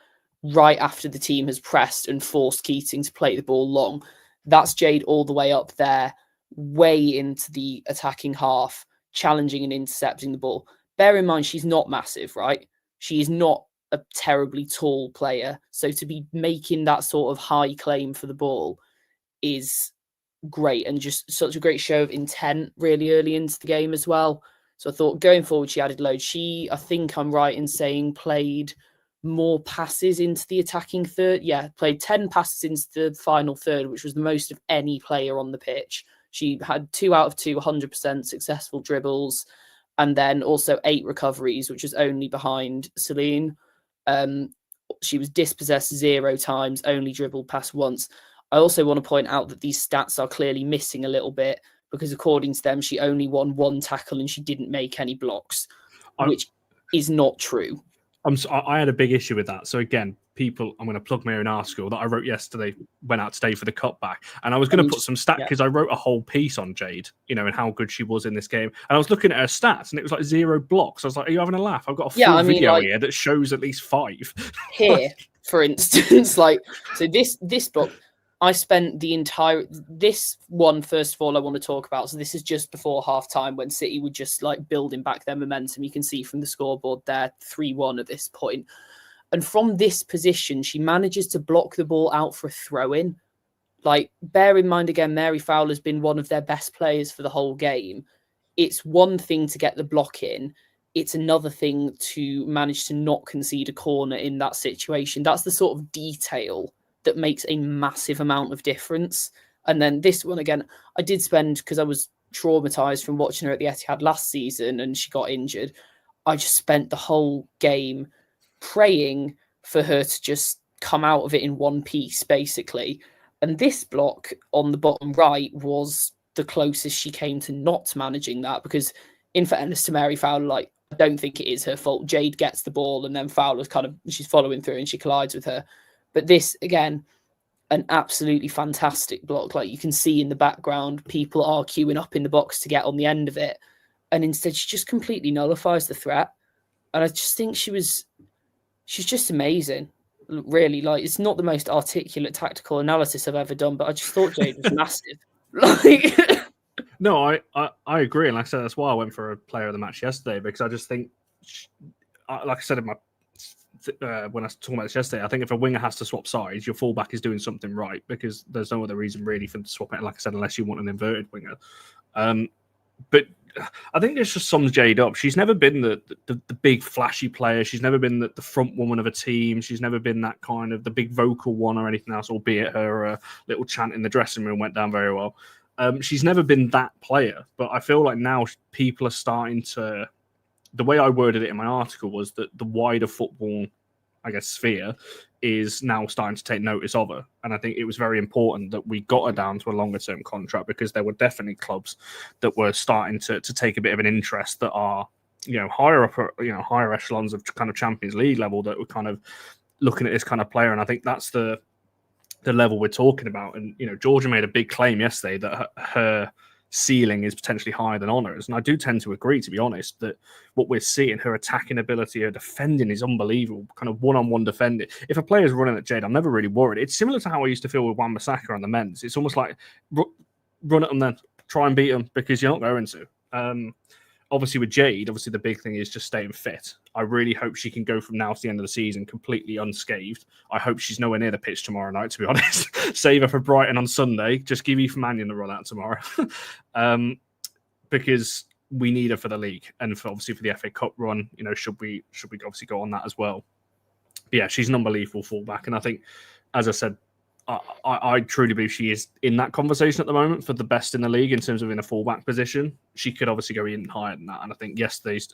Right after the team has pressed and forced Keating to play the ball long. That's Jade all the way up there, way into the attacking half, challenging and intercepting the ball. Bear in mind, she's not massive, right? She is not a terribly tall player. So to be making that sort of high claim for the ball is great, and just such a great show of intent really early into the game as well. So I thought going forward, she added loads. She, I think I'm right in saying, played more passes into the attacking third. Yeah, played 10 passes into the final third, which was the most of any player on the pitch. She had 2 out of 2 100% successful dribbles, and then also 8 recoveries, which was only behind Celine. She was dispossessed 0 times, only dribbled past once. I also want to point out that these stats are clearly missing a little bit because according to them, she only won 1 tackle and she didn't make any blocks, which is not true. I had a big issue with that. So again, people, I'm going to plug my own article that I wrote yesterday, went out today for the cutback. And I was going to put some stats because I wrote a whole piece on Jade, you know, and how good she was in this game. And I was looking at her stats and it was like 0 blocks. I was like, are you having a laugh? I've got a full video here that shows at least 5. Here, for instance, like, so this book, I spent the entire, this one, first of all, I want to talk about. So this is just before half time when City were just like building back their momentum. You can see from the scoreboard there, 3-1 at this point. And from this position, she manages to block the ball out for a throw-in. Like, bear in mind, again, Mary Fowler's been one of their best players for the whole game. It's one thing to get the block in. It's another thing to manage to not concede a corner in that situation. That's the sort of detail that makes a massive amount of difference. And then this one, again, I did spend, because I was traumatized from watching her at the Etihad last season and she got injured, I just spent the whole game praying for her to just come out of it in one piece, basically. And this block on the bottom right was the closest she came to not managing that, because in fairness to Mary Fowler, like, I don't think it is her fault. Jade gets the ball and then Fowler's she's following through and she collides with her. But this, again, an absolutely fantastic block. Like, you can see in the background, people are queuing up in the box to get on the end of it. And instead, she just completely nullifies the threat. And I just think she's just amazing. Really, like, it's not the most articulate tactical analysis I've ever done, but I just thought Jade was massive. Like, no, I agree. And like I said, that's why I went for a player of the match yesterday, because I just think, like I said in my when I was talking about this yesterday, I think if a winger has to swap sides, your fullback is doing something right, because there's no other reason really for them to swap it, like I said, unless you want an inverted winger. But I think this just sums Jade up. She's never been the big flashy player. She's never been the front woman of a team. She's never been that kind of the big vocal one or anything else, albeit her little chant in the dressing room went down very well. She's never been that player, but I feel like now people are starting to, the way I worded it in my article was that the wider football, I guess, sphere is now starting to take notice of her. And I think it was very important that we got her down to a longer term contract, because there were definitely clubs that were starting to take a bit of an interest that are, higher up, higher echelons of kind of Champions League level, that were kind of looking at this kind of player. And I think that's the level we're talking about. And, Georgia made a big claim yesterday that her ceiling is potentially higher than Honour's. And I do tend to agree, to be honest, that what we're seeing, her attacking ability, her defending is unbelievable, kind of one-on-one defending. If a player's running at Jade, I'm never really worried. It's similar to how I used to feel with Wan-Bissaka on the men's. It's almost like run at them then, try and beat them, because you're not going to. Obviously with Jade, the big thing is just staying fit. I really hope she can go from now to the end of the season completely unscathed. I hope she's nowhere near the pitch tomorrow night, to be honest. Save her for Brighton on Sunday. Just give Ethan Mannion the run out tomorrow. Because we need her for the league, and for the FA Cup run, should we obviously go on that as well. But yeah, she's an unbelievable fullback, and I think, as I said, I truly believe she is in that conversation at the moment for the best in the league in terms of in a fullback position. She could obviously go even higher than that. And I think yesterday's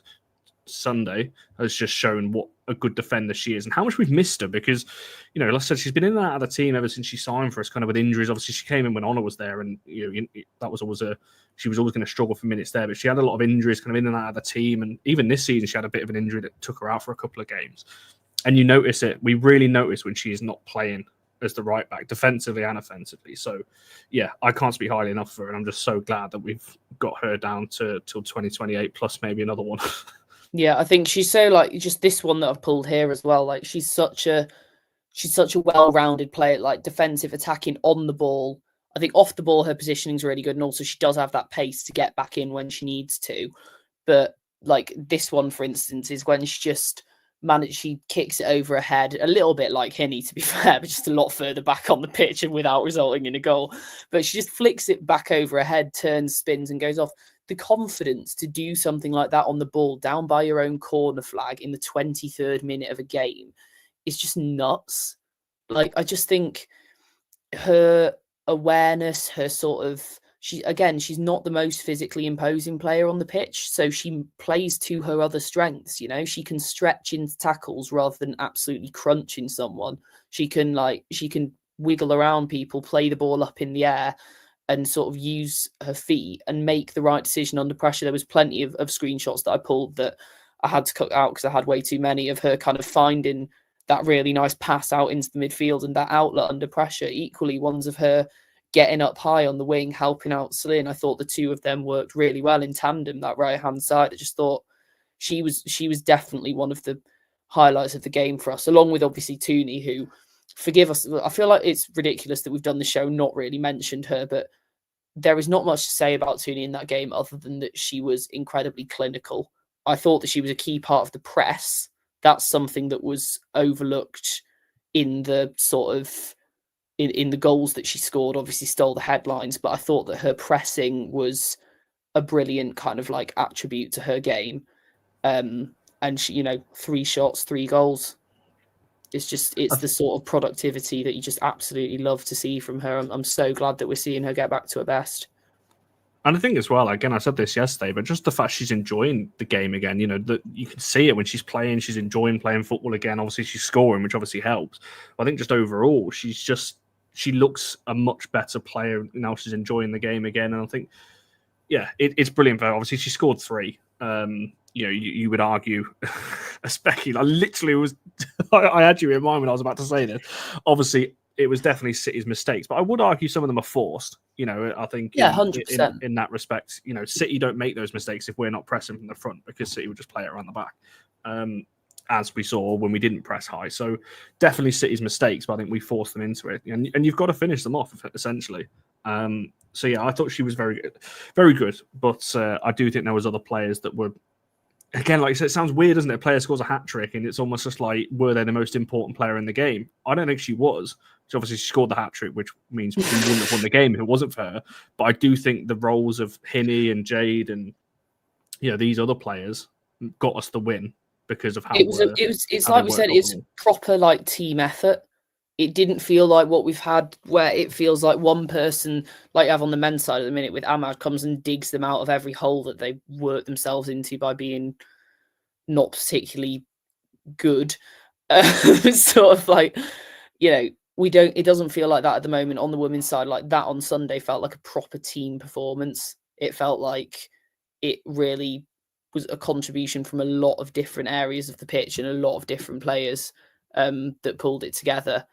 Sunday has just shown what a good defender she is and how much we've missed her, because, like I said, she's been in and out of the team ever since she signed for us, kind of with injuries. Obviously, she came in when Honor was there, and that was always she was always going to struggle for minutes there. But she had a lot of injuries kind of in and out of the team. And even this season, she had a bit of an injury that took her out for a couple of games. And you notice it. We really notice when she is not playing as the right back, defensively and offensively. So, yeah, I can't speak highly enough of her, and I'm just so glad that we've got her down to till 2028 plus maybe another one. Yeah, I think she's so just this one that I've pulled here as well. Like she's such a well-rounded player, like defensive, attacking, on the ball. I think off the ball her positioning is really good, and also she does have that pace to get back in when she needs to. But like this one, for instance, is when she kicks it over her head, a little bit like Hinney, to be fair, but just a lot further back on the pitch and without resulting in a goal. But she just flicks it back over her head, turns, spins, and goes off. The confidence to do something like that on the ball, down by your own corner flag in the 23rd minute of a game, is just nuts. Like, I just think her awareness, her sort of, she's not the most physically imposing player on the pitch, so she plays to her other strengths. She can stretch into tackles rather than absolutely crunching someone. She can wiggle around people, play the ball up in the air, and sort of use her feet and make the right decision under pressure. There was plenty of screenshots that I pulled that I had to cut out because I had way too many, of her kind of finding that really nice pass out into the midfield and that outlet under pressure. Equally, ones of her getting up high on the wing, helping out Celine. I thought the two of them worked really well in tandem, that right-hand side. I just thought she was definitely one of the highlights of the game for us, along with obviously Tooney, who, forgive us, I feel like it's ridiculous that we've done the show not really mentioned her, but there is not much to say about Tooney in that game other than that she was incredibly clinical. I thought that she was a key part of the press. That's something that was overlooked in the sort of in the goals that she scored. Obviously stole the headlines, but I thought that her pressing was a brilliant kind of like attribute to her game. And she, 3 shots, 3 goals. It's the sort of productivity that you just absolutely love to see from her. I'm so glad that we're seeing her get back to her best. And I think as well, again, I said this yesterday, but just the fact she's enjoying the game again, that you can see it when she's playing, she's enjoying playing football again. Obviously, she's scoring, which obviously helps. But I think just overall, she looks a much better player now. She's enjoying the game again. And I think, yeah, it's brilliant for her. Obviously, she scored 3. You would argue, especially, I literally was, I had you in mind when I was about to say this. Obviously, it was definitely City's mistakes, but I would argue some of them are forced. I think 100%. In that respect, City don't make those mistakes if we're not pressing from the front, because City would just play it around the back, as we saw when we didn't press high. So definitely City's mistakes, but I think we forced them into it, and you've got to finish them off essentially. So yeah, I thought she was very good, very good. But I do think there was other players that were, again, like you said, it sounds weird, doesn't it? A player scores a hat trick, and it's almost just like, were they the most important player in the game? I don't think she was. So obviously she scored the hat trick, which means we wouldn't have won the game if it wasn't for her. But I do think the roles of Hinney and Jade and these other players got us the win because of how it's like we said, it's overall. proper like team effort. It didn't feel like what we've had where it feels like one person, like you have on the men's side at the minute with Ahmad, comes and digs them out of every hole that they worked themselves into by being not particularly good. Sort of like, it doesn't feel like that at the moment on the women's side. Like that on Sunday felt like a proper team performance. It felt like it really was a contribution from a lot of different areas of the pitch and a lot of different players that pulled it together.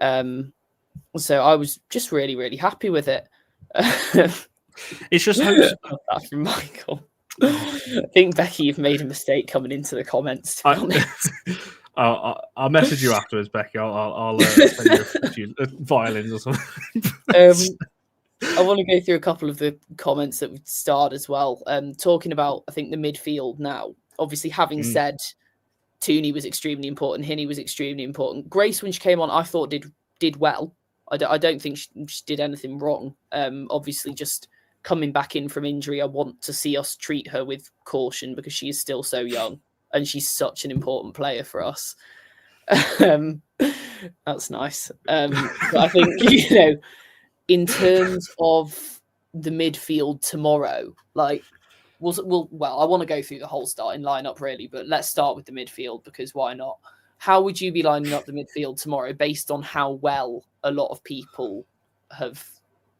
So I was just really, really happy with it. It's just hopes that from Michael. I think Becky, you've made a mistake coming into the comments. I'll message you afterwards, Becky. I'll send you a few violins or something. I want to go through a couple of the comments that we started as well. Talking about, I think, the midfield now. Obviously, having said Tooney was extremely important, Hinney was extremely important. Grace, when she came on, I thought did well. I don't think she did anything wrong. Obviously, just coming back in from injury, I want to see us treat her with caution because she is still so young and she's such an important player for us. That's nice. But I think, in terms of the midfield tomorrow, like, I want to go through the whole starting lineup really, but let's start with the midfield because why not? How would you be lining up the midfield tomorrow based on how well a lot of people have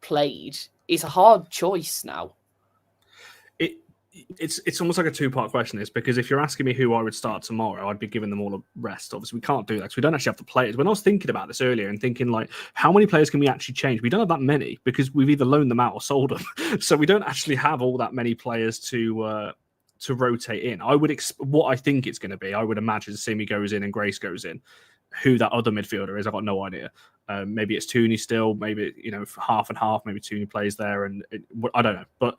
played? It's a hard choice now. It's almost like a two-part question. Is because if you're asking me who I would start tomorrow, I'd be giving them all a rest. Obviously, we can't do that because we don't actually have the players. When I was thinking about this earlier and thinking like, how many players can we actually change? We don't have that many because we've either loaned them out or sold them. So we don't actually have all that many players to rotate in. What I think it's going to be. I would imagine Simi goes in and Grace goes in. Who that other midfielder is, I've got no idea. Maybe it's Tooney still. Maybe half and half. Maybe Tooney plays there, and I don't know, but.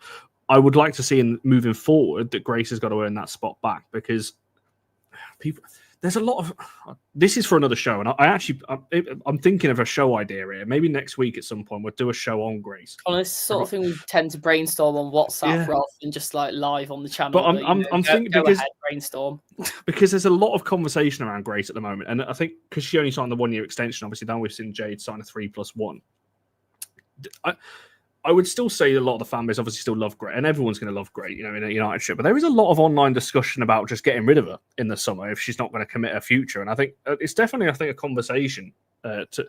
I would like to see in moving forward that Grace has got to earn that spot back because there's a lot of this is for another show, and I'm thinking of a show idea here. Maybe next week at some point we'll do a show on Grace. On this sort of thing we tend to brainstorm on WhatsApp rather than just like live on the channel. But I'm thinking because ahead, brainstorm because there's a lot of conversation around Grace at the moment, and I think because she only signed the 1 year extension, obviously now we've seen Jade sign a 3+1. I would still say a lot of the fan base obviously still love Grace, and everyone's going to love Grace, in a United shirt. But there is a lot of online discussion about just getting rid of her in the summer if she's not going to commit her future. And I think it's definitely, a conversation to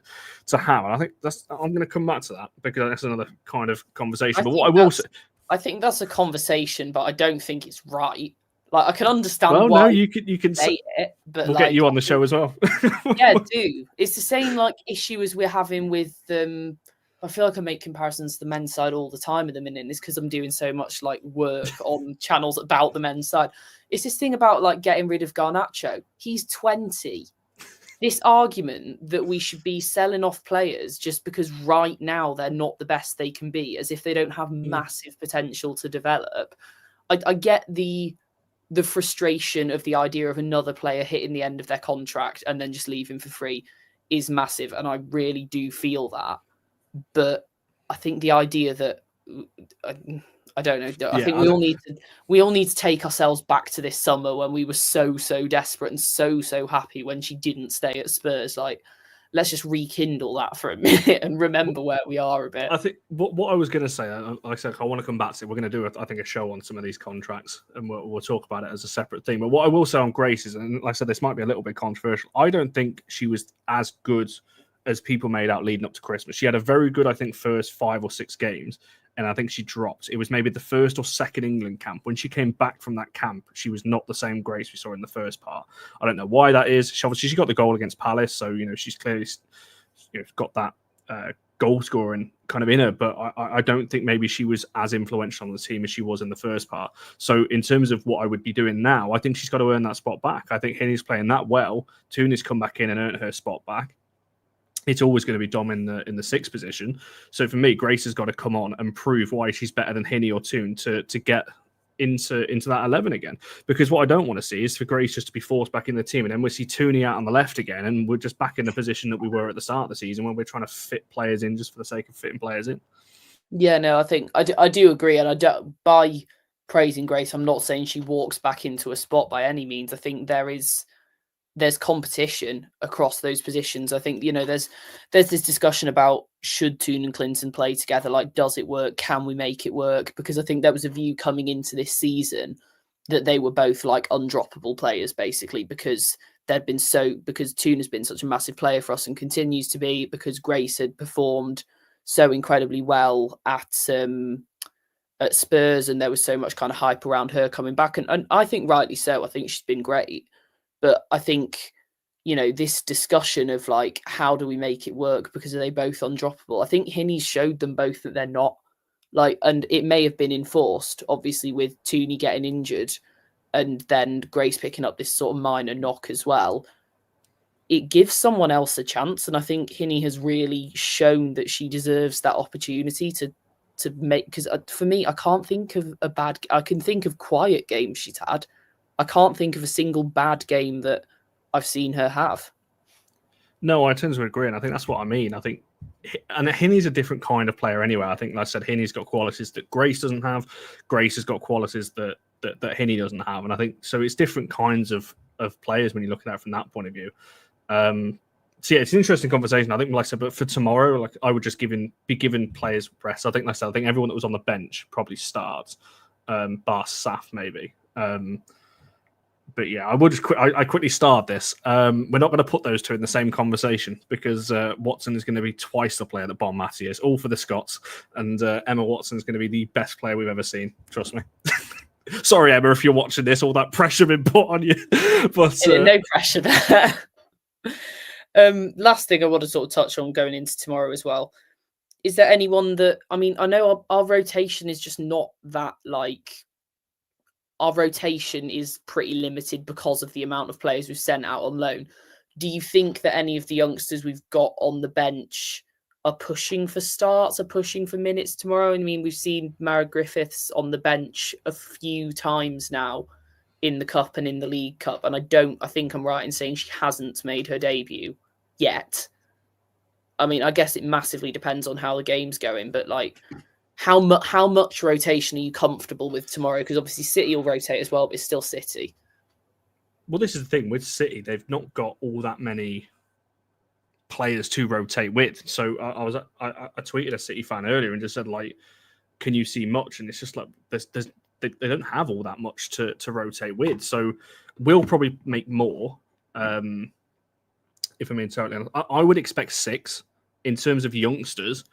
have. And I think I'm going to come back to that because that's another kind of conversation. But what I will say, I think that's a conversation, but I don't think it's right. Like I can understand. Well, why no, you can say it, but we'll get you on the show as well. Yeah, do. It's the same issue as we're having with I feel like I make comparisons to the men's side all the time at the minute. And it's because I'm doing so much work on channels about the men's side. It's this thing about getting rid of Garnacho. He's 20. This argument that we should be selling off players just because right now they're not the best they can be, as if they don't have massive potential to develop. I get the frustration of the idea of another player hitting the end of their contract and then just leaving for free is massive. And I really do feel that. But I think the idea that I don't know. I think we all need to take ourselves back to this summer when we were so desperate and so happy when she didn't stay at Spurs. Let's just rekindle that for a minute and remember where we are a bit. I think what I was going to say, like I said, I want to come back to it. We're going to do, a show on some of these contracts, and we'll talk about it as a separate thing. But what I will say on Grace is, and like I said, this might be a little bit controversial. I don't think she was as good as people made out leading up to Christmas. She had a very good, I think, first 5 or 6 games, and I think she dropped. It was maybe the first or second England camp. When she came back from that camp, she was not the same Grace we saw in the first part. I don't know why that is. She got the goal against Palace, so she's clearly got that goal scoring kind of in her. But I don't think maybe she was as influential on the team as she was in the first part. So in terms of what I would be doing now, I think she's got to earn that spot back. I think Hinney's playing that well. Tooney's come back in and earned her spot back. It's always going to be Dom in the 6th position. So for me, Grace has got to come on and prove why she's better than Hinney or Toon to get into that 11 again. Because what I don't want to see is for Grace just to be forced back in the team, and then we see Tooney out on the left again, and we're just back in the position that we were at the start of the season when we're trying to fit players in just for the sake of fitting players in. Yeah, no, I think I do agree, and I don't by praising Grace. I'm not saying she walks back into a spot by any means. I think there's competition across those positions. I think, there's this discussion about should Toon and Clinton play together? Like, does it work? Can we make it work? Because I think there was a view coming into this season that they were both like undroppable players, basically, because Toon has been such a massive player for us and continues to be, because Grace had performed so incredibly well at Spurs, and there was so much kind of hype around her coming back, and I think rightly so. I think she's been great. But I think, this discussion of like, how do we make it work? Because are they both undroppable? I think Hinney's showed them both that they're not. Like, and it may have been enforced, obviously, with Tooney getting injured and then Grace picking up this sort of minor knock as well. It gives someone else a chance. And I think Hinney has really shown that she deserves that opportunity to make, because for me, I can't think of I can think of quiet games she's had. I can't think of a single bad game that I've seen her have. No, I tend to agree, and I think that's what I mean. I think, and Hinney's a different kind of player anyway. I think, like I said, Hinney's got qualities that Grace doesn't have. Grace has got qualities that Hinney doesn't have, and I think so. It's different kinds of players when you look at that from that point of view. So yeah, it's an interesting conversation. I think, like I said, but for tomorrow, like I would just be giving players rest. I think, like I said, I think everyone that was on the bench probably starts, bar Saf maybe. But yeah, I would just I quickly start this. We're not going to put those two in the same conversation because Watson is going to be twice the player that Bon Matty is, all for the Scots, and Emma Watson is going to be the best player we've ever seen. Trust me. Sorry, Emma, if you're watching this, all that pressure been put on you. But no pressure there. Last thing I want to sort of touch on going into tomorrow as well. Is there anyone that, I mean, I know our rotation is just not that like. Our rotation is pretty limited because of the amount of players we've sent out on loan. Do you think that any of the youngsters we've got on the bench are pushing for starts, are pushing for minutes tomorrow? I mean, we've seen Mara Griffiths on the bench a few times now in the Cup and in the League Cup, and I think I'm right in saying she hasn't made her debut yet. I mean, I guess it massively depends on how the game's going, but like, how much rotation are you comfortable with tomorrow? Because obviously City will rotate as well, but it's still City. Well, this is the thing with City; they've not got all that many players to rotate with. So I tweeted a City fan earlier and just said, like, can you see much? And it's just like they don't have all that much to rotate with. So we'll probably make more. If I'm being totally honest, I would expect 6 in terms of youngsters.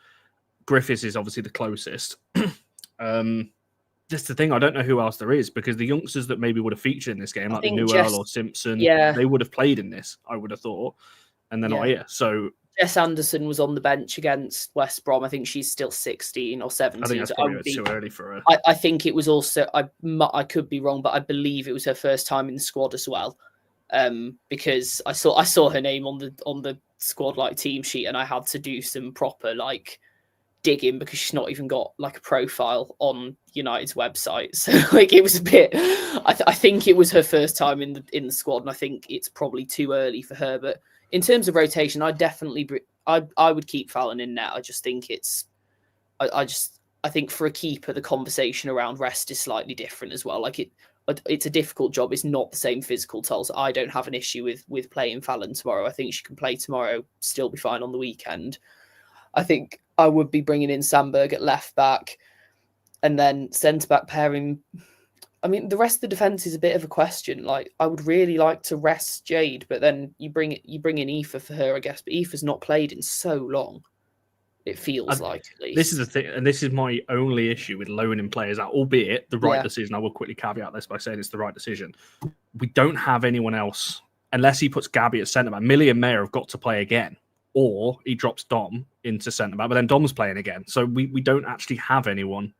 Griffiths is obviously the closest. That's the thing. I don't know who else there is because the youngsters that maybe would have featured in this game, like the Newell or Simpson, they would have played in this, I would have thought. And they're not here. So Jess Anderson was on the bench against West Brom. I think she's still 16 or 17. I think that's probably too early for her. I think it was also, I could be wrong, but I believe it was her first time in the squad as well. Because I saw her name on the squad like team sheet, and I had to do some proper like digging because she's not even got like a profile on United's website. So like it was a bit. I think it was her first time in the squad, and I think it's probably too early for her. But in terms of rotation, I would keep Fallon in net. I just think I think for a keeper, the conversation around rest is slightly different as well. Like it's a difficult job. It's not the same physical tolls. I don't have an issue with playing Fallon tomorrow. I think she can play tomorrow, still be fine on the weekend. I think I would be bringing in Sandberg at left back and then centre back pairing. I mean, the rest of the defence is a bit of a question. Like, I would really like to rest Jade, but then you bring in Aoife for her, I guess. But Aoife's not played in so long. It feels like, at least. This is the thing, and this is my only issue with loaning players out, albeit the right decision. I will quickly caveat this by saying it's the right decision. We don't have anyone else, unless he puts Gabby at centre back. Millie and Mayer have got to play again, or he drops Dom into centre back, but then Dom's playing again. So we don't actually have anyone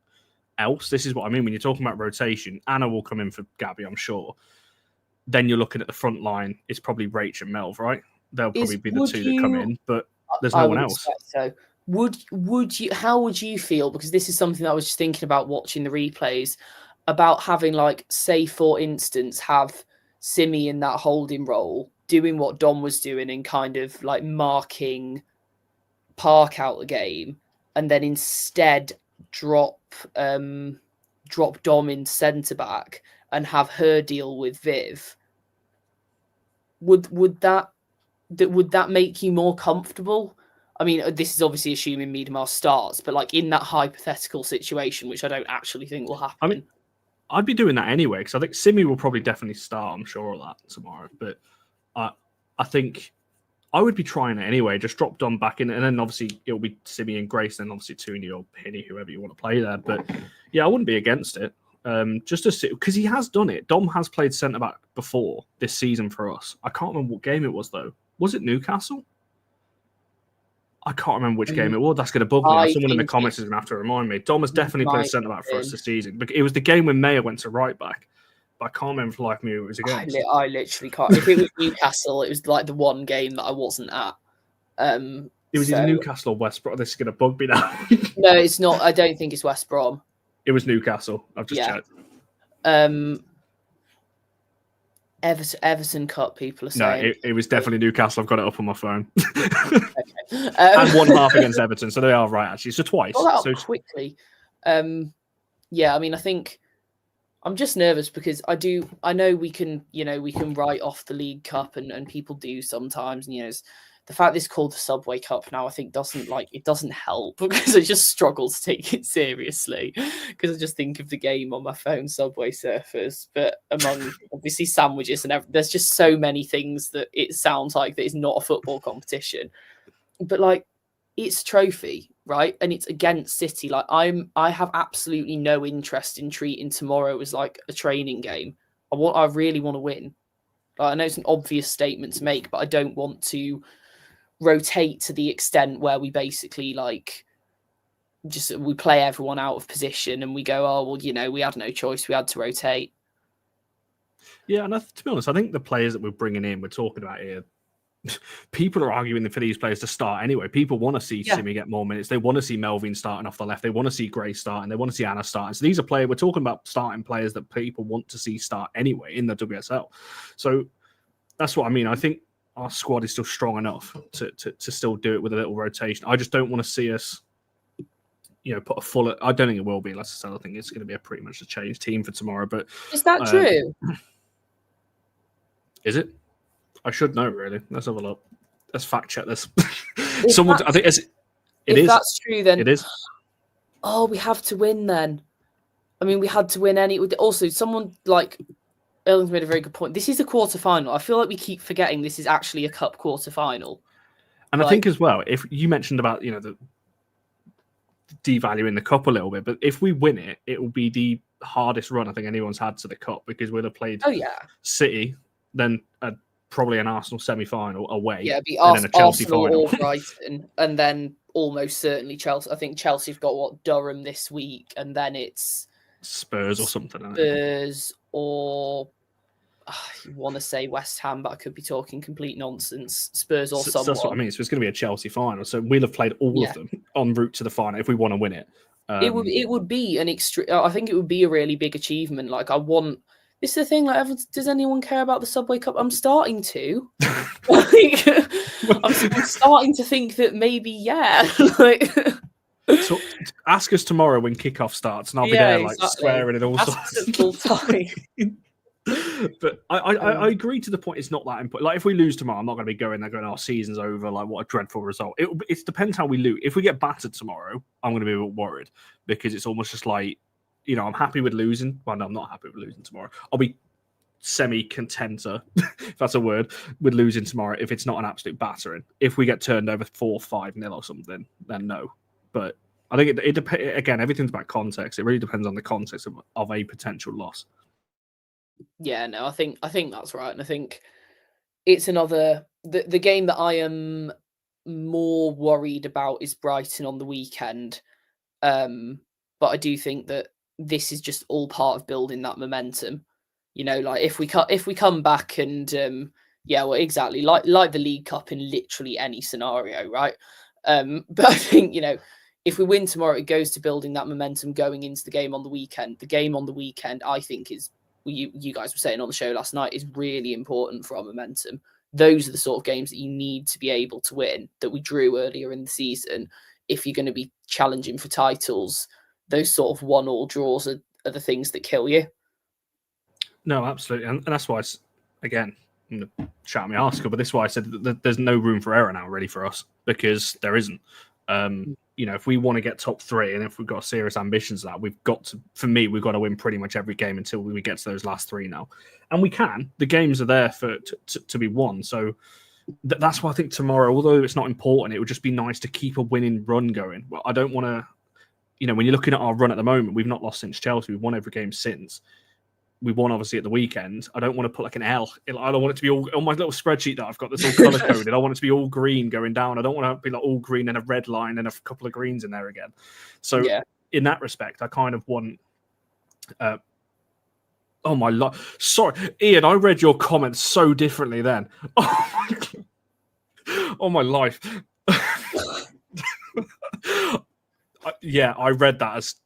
else. This is what I mean when you're talking about rotation. Anna will come in for Gabby, I'm sure. Then you're looking at the front line. It's probably Rach and Melv, right? They'll probably be the two that come in, but there's no one else. So. Would you? How would you feel? Because this is something that I was just thinking about watching the replays, about having, like, say for instance, have Simi in that holding role, doing what Dom was doing and kind of like marking Park out the game, and then instead drop drop Dom in centre back and have her deal with Viv, would that make you more comfortable? I mean, this is obviously assuming Miedemar starts, but like in that hypothetical situation, which I don't actually think will happen. I mean, I'd be doing that anyway, because I think Simi will probably definitely start, I'm sure of that, tomorrow. But I think I would be trying it anyway. Just drop Dom back in, and then obviously it'll be Simi and Grace, and then obviously Tooney or Penny, whoever you want to play there. But yeah, I wouldn't be against it. Just to see, because he has done it. Dom has played centre back before this season for us. I can't remember what game it was though. Was it Newcastle? I can't remember which game it was. That's going to bug me. Someone in the comments is going to have to remind me. Dom has definitely played centre back for us this season. But it was the game when Mayer went to right back. But I can't remember for life me who it was against. I literally can't. If it was Newcastle, it was like the one game that I wasn't at. It was either Newcastle or West Brom. This is going to bug me now. No, it's not. I don't think it's West Brom. It was Newcastle. I've just checked. Everton Cup, people are saying. No, it was definitely Newcastle. I've got it up on my phone. And 1.5 against Everton, so they are right, actually. So twice. So quickly. Yeah, I mean, I think I'm just nervous because I know we can write off the League Cup and people do sometimes. And, the fact this called the Subway Cup now, I think doesn't help because I just struggle to take it seriously because I just think of the game on my phone, Subway Surfers. But among obviously sandwiches and everything, there's just so many things that it sounds like that is not a football competition. But like, it's a trophy, right? And it's against City. Like I have absolutely no interest in treating tomorrow as like a training game. I really want to win. Like, I know it's an obvious statement to make, but I don't want to rotate to the extent where we basically we play everyone out of position and we go, oh well, we had no choice, we had to rotate. Yeah, and to be honest, I think the players that we're bringing in, we're talking about here, people are arguing for these players to start anyway. People want to see Simi get more minutes. They want to see Melvin starting off the left. They want to see Grace starting. They want to see Anna starting. So these are players, we're talking about starting players that people want to see start anyway in the WSL. So that's what I mean. I think our squad is still strong enough to still do it with a little rotation. I just don't want to see us, put a full. I don't think it will be. Let's say I think it's going to be a pretty much a changed team for tomorrow. But is that true? Is it? I should know really. Let's have a look. Let's fact check this. If that's true, then it is. Oh, we have to win then. I mean, we had to win any. Also, someone like Erling's made a very good point. This is a quarterfinal. I feel like we keep forgetting this is actually a cup quarterfinal. And I think as well, if you mentioned about the devaluing the cup a little bit, but if we win it, it will be the hardest run I think anyone's had to the cup because we'd have played City, then probably an Arsenal semi-final away, it'd be and then a Chelsea Arsenal final, or Brighton, and then almost certainly Chelsea. I think Chelsea's got Durham this week, and then it's Spurs or something. Spurs or you want to say West Ham, but I could be talking complete nonsense. Spurs or someone. That's what I mean. So it's going to be a Chelsea final. So we'll have played all of them en route to the final if we want to win it. It would be an extreme. I think it would be a really big achievement. Like this is the thing. Like, does anyone care about the Subway Cup? I'm starting to. I'm starting to think that maybe So ask us tomorrow when kickoff starts, and I'll be there swearing and all sorts. But I agree to the point. It's not that important. Like if we lose tomorrow, I'm not going to be going there going, "Our season's over." Like what a dreadful result. It depends how we lose. If we get battered tomorrow, I'm going to be a bit worried because it's almost just like, I'm happy with losing. Well, no, I'm not happy with losing tomorrow. I'll be semi-contenter, if that's a word, with losing tomorrow if it's not an absolute battering. If we get turned over 4-5-0 or something, then no. But I think it depends. Again, everything's about context. It really depends on the context of a potential loss. Yeah, no, I think that's right, and I think it's another the game that I am more worried about is Brighton on the weekend. But I do think that this is just all part of building that momentum. Like if we come back and exactly like the League Cup in literally any scenario, right? But I think if we win tomorrow, it goes to building that momentum going into the game on the weekend. The game on the weekend, I think, is you guys were saying on the show last night, is really important for our momentum. Those are the sort of games that you need to be able to win that we drew earlier in the season. If you're going to be challenging for titles, those sort of 1-1 draws are are the things that kill you. No, absolutely. And that's why, again, I'm going to shout me article, but this is why I said that there's no room for error now, really, for us, because there isn't. If we want to get top 3 and if we've got serious ambitions of that, we've got to win pretty much every game until we get to those last 3 now. And we can. The games are there to be won. So that's why I think tomorrow, although it's not important, it would just be nice to keep a winning run going. Well, I don't want to, when you're looking at our run at the moment, we've not lost since Chelsea. We've won every game since. We won, obviously, at the weekend. I don't want to put like an L. I don't want it to be all on my little spreadsheet that I've got that's all color coded. I want it to be all green going down. I don't want to be like all green and a red line and a couple of greens in there again. So in that respect, I kind of want. Oh my life! Sorry, Ian. I read your comments so differently then. Oh my life. I read that as.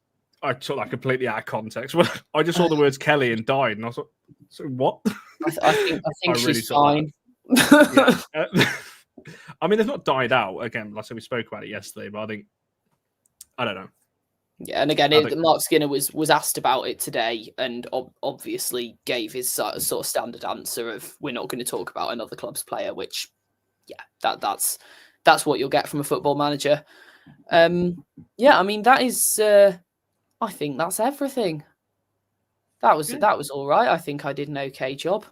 I took that completely out of context. I just saw the words Kelly and died, and I was like, "So what?" I think she's fine. I mean, they've not died out. Again, like I said, we spoke about it yesterday, but I don't know. Yeah, and again, Mark Skinner was asked about it today, and obviously gave his sort of standard answer of "We're not going to talk about another club's player," which, that's what you'll get from a football manager. I mean, that is. I think that's everything. That was all right. I think I did an okay job.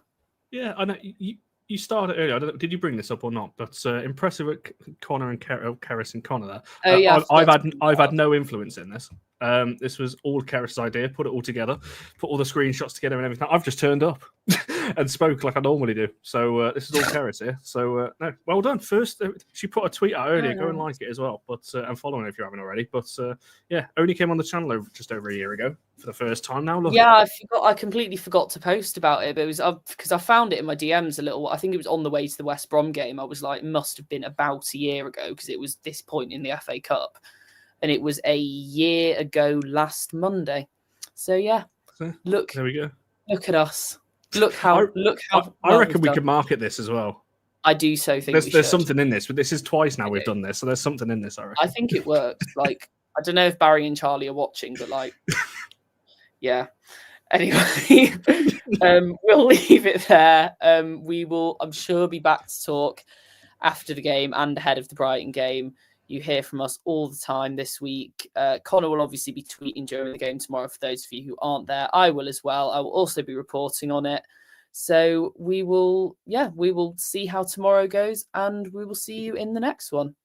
Yeah, I know you started earlier. Did you bring this up or not? But impressive at Connor and Cerys and Connor there. I've had no influence in this. This was all Cerys' idea. Put it all together, put all the screenshots together and everything. I've just turned up and spoke like I normally do. So this is all Cerys here. So no, well done. First, she put a tweet out earlier. Go and like it as well. But and following it if you haven't already. But only came on the channel just over a year ago for the first time now. Look. Yeah, I completely forgot to post about it. But it was because I found it in my DMs a little. I think it was on the way to the West Brom game. I was like, must have been about a year ago because it was this point in the FA Cup. And it was a year ago last Monday. So look. There we go. Look at us. Look how. I reckon we could market this as well. I do so think there's something in this, but this is twice now we've done this, so there's something in this. I think it works. Like I don't know if Barry and Charlie are watching, but like, yeah. Anyway, we'll leave it there. We will, I'm sure, be back to talk after the game and ahead of the Brighton game. You hear from us all the time this week. Connor will obviously be tweeting during the game tomorrow for those of you who aren't there. I will as well. I will also be reporting on it. So we will see how tomorrow goes, and we will see you in the next one.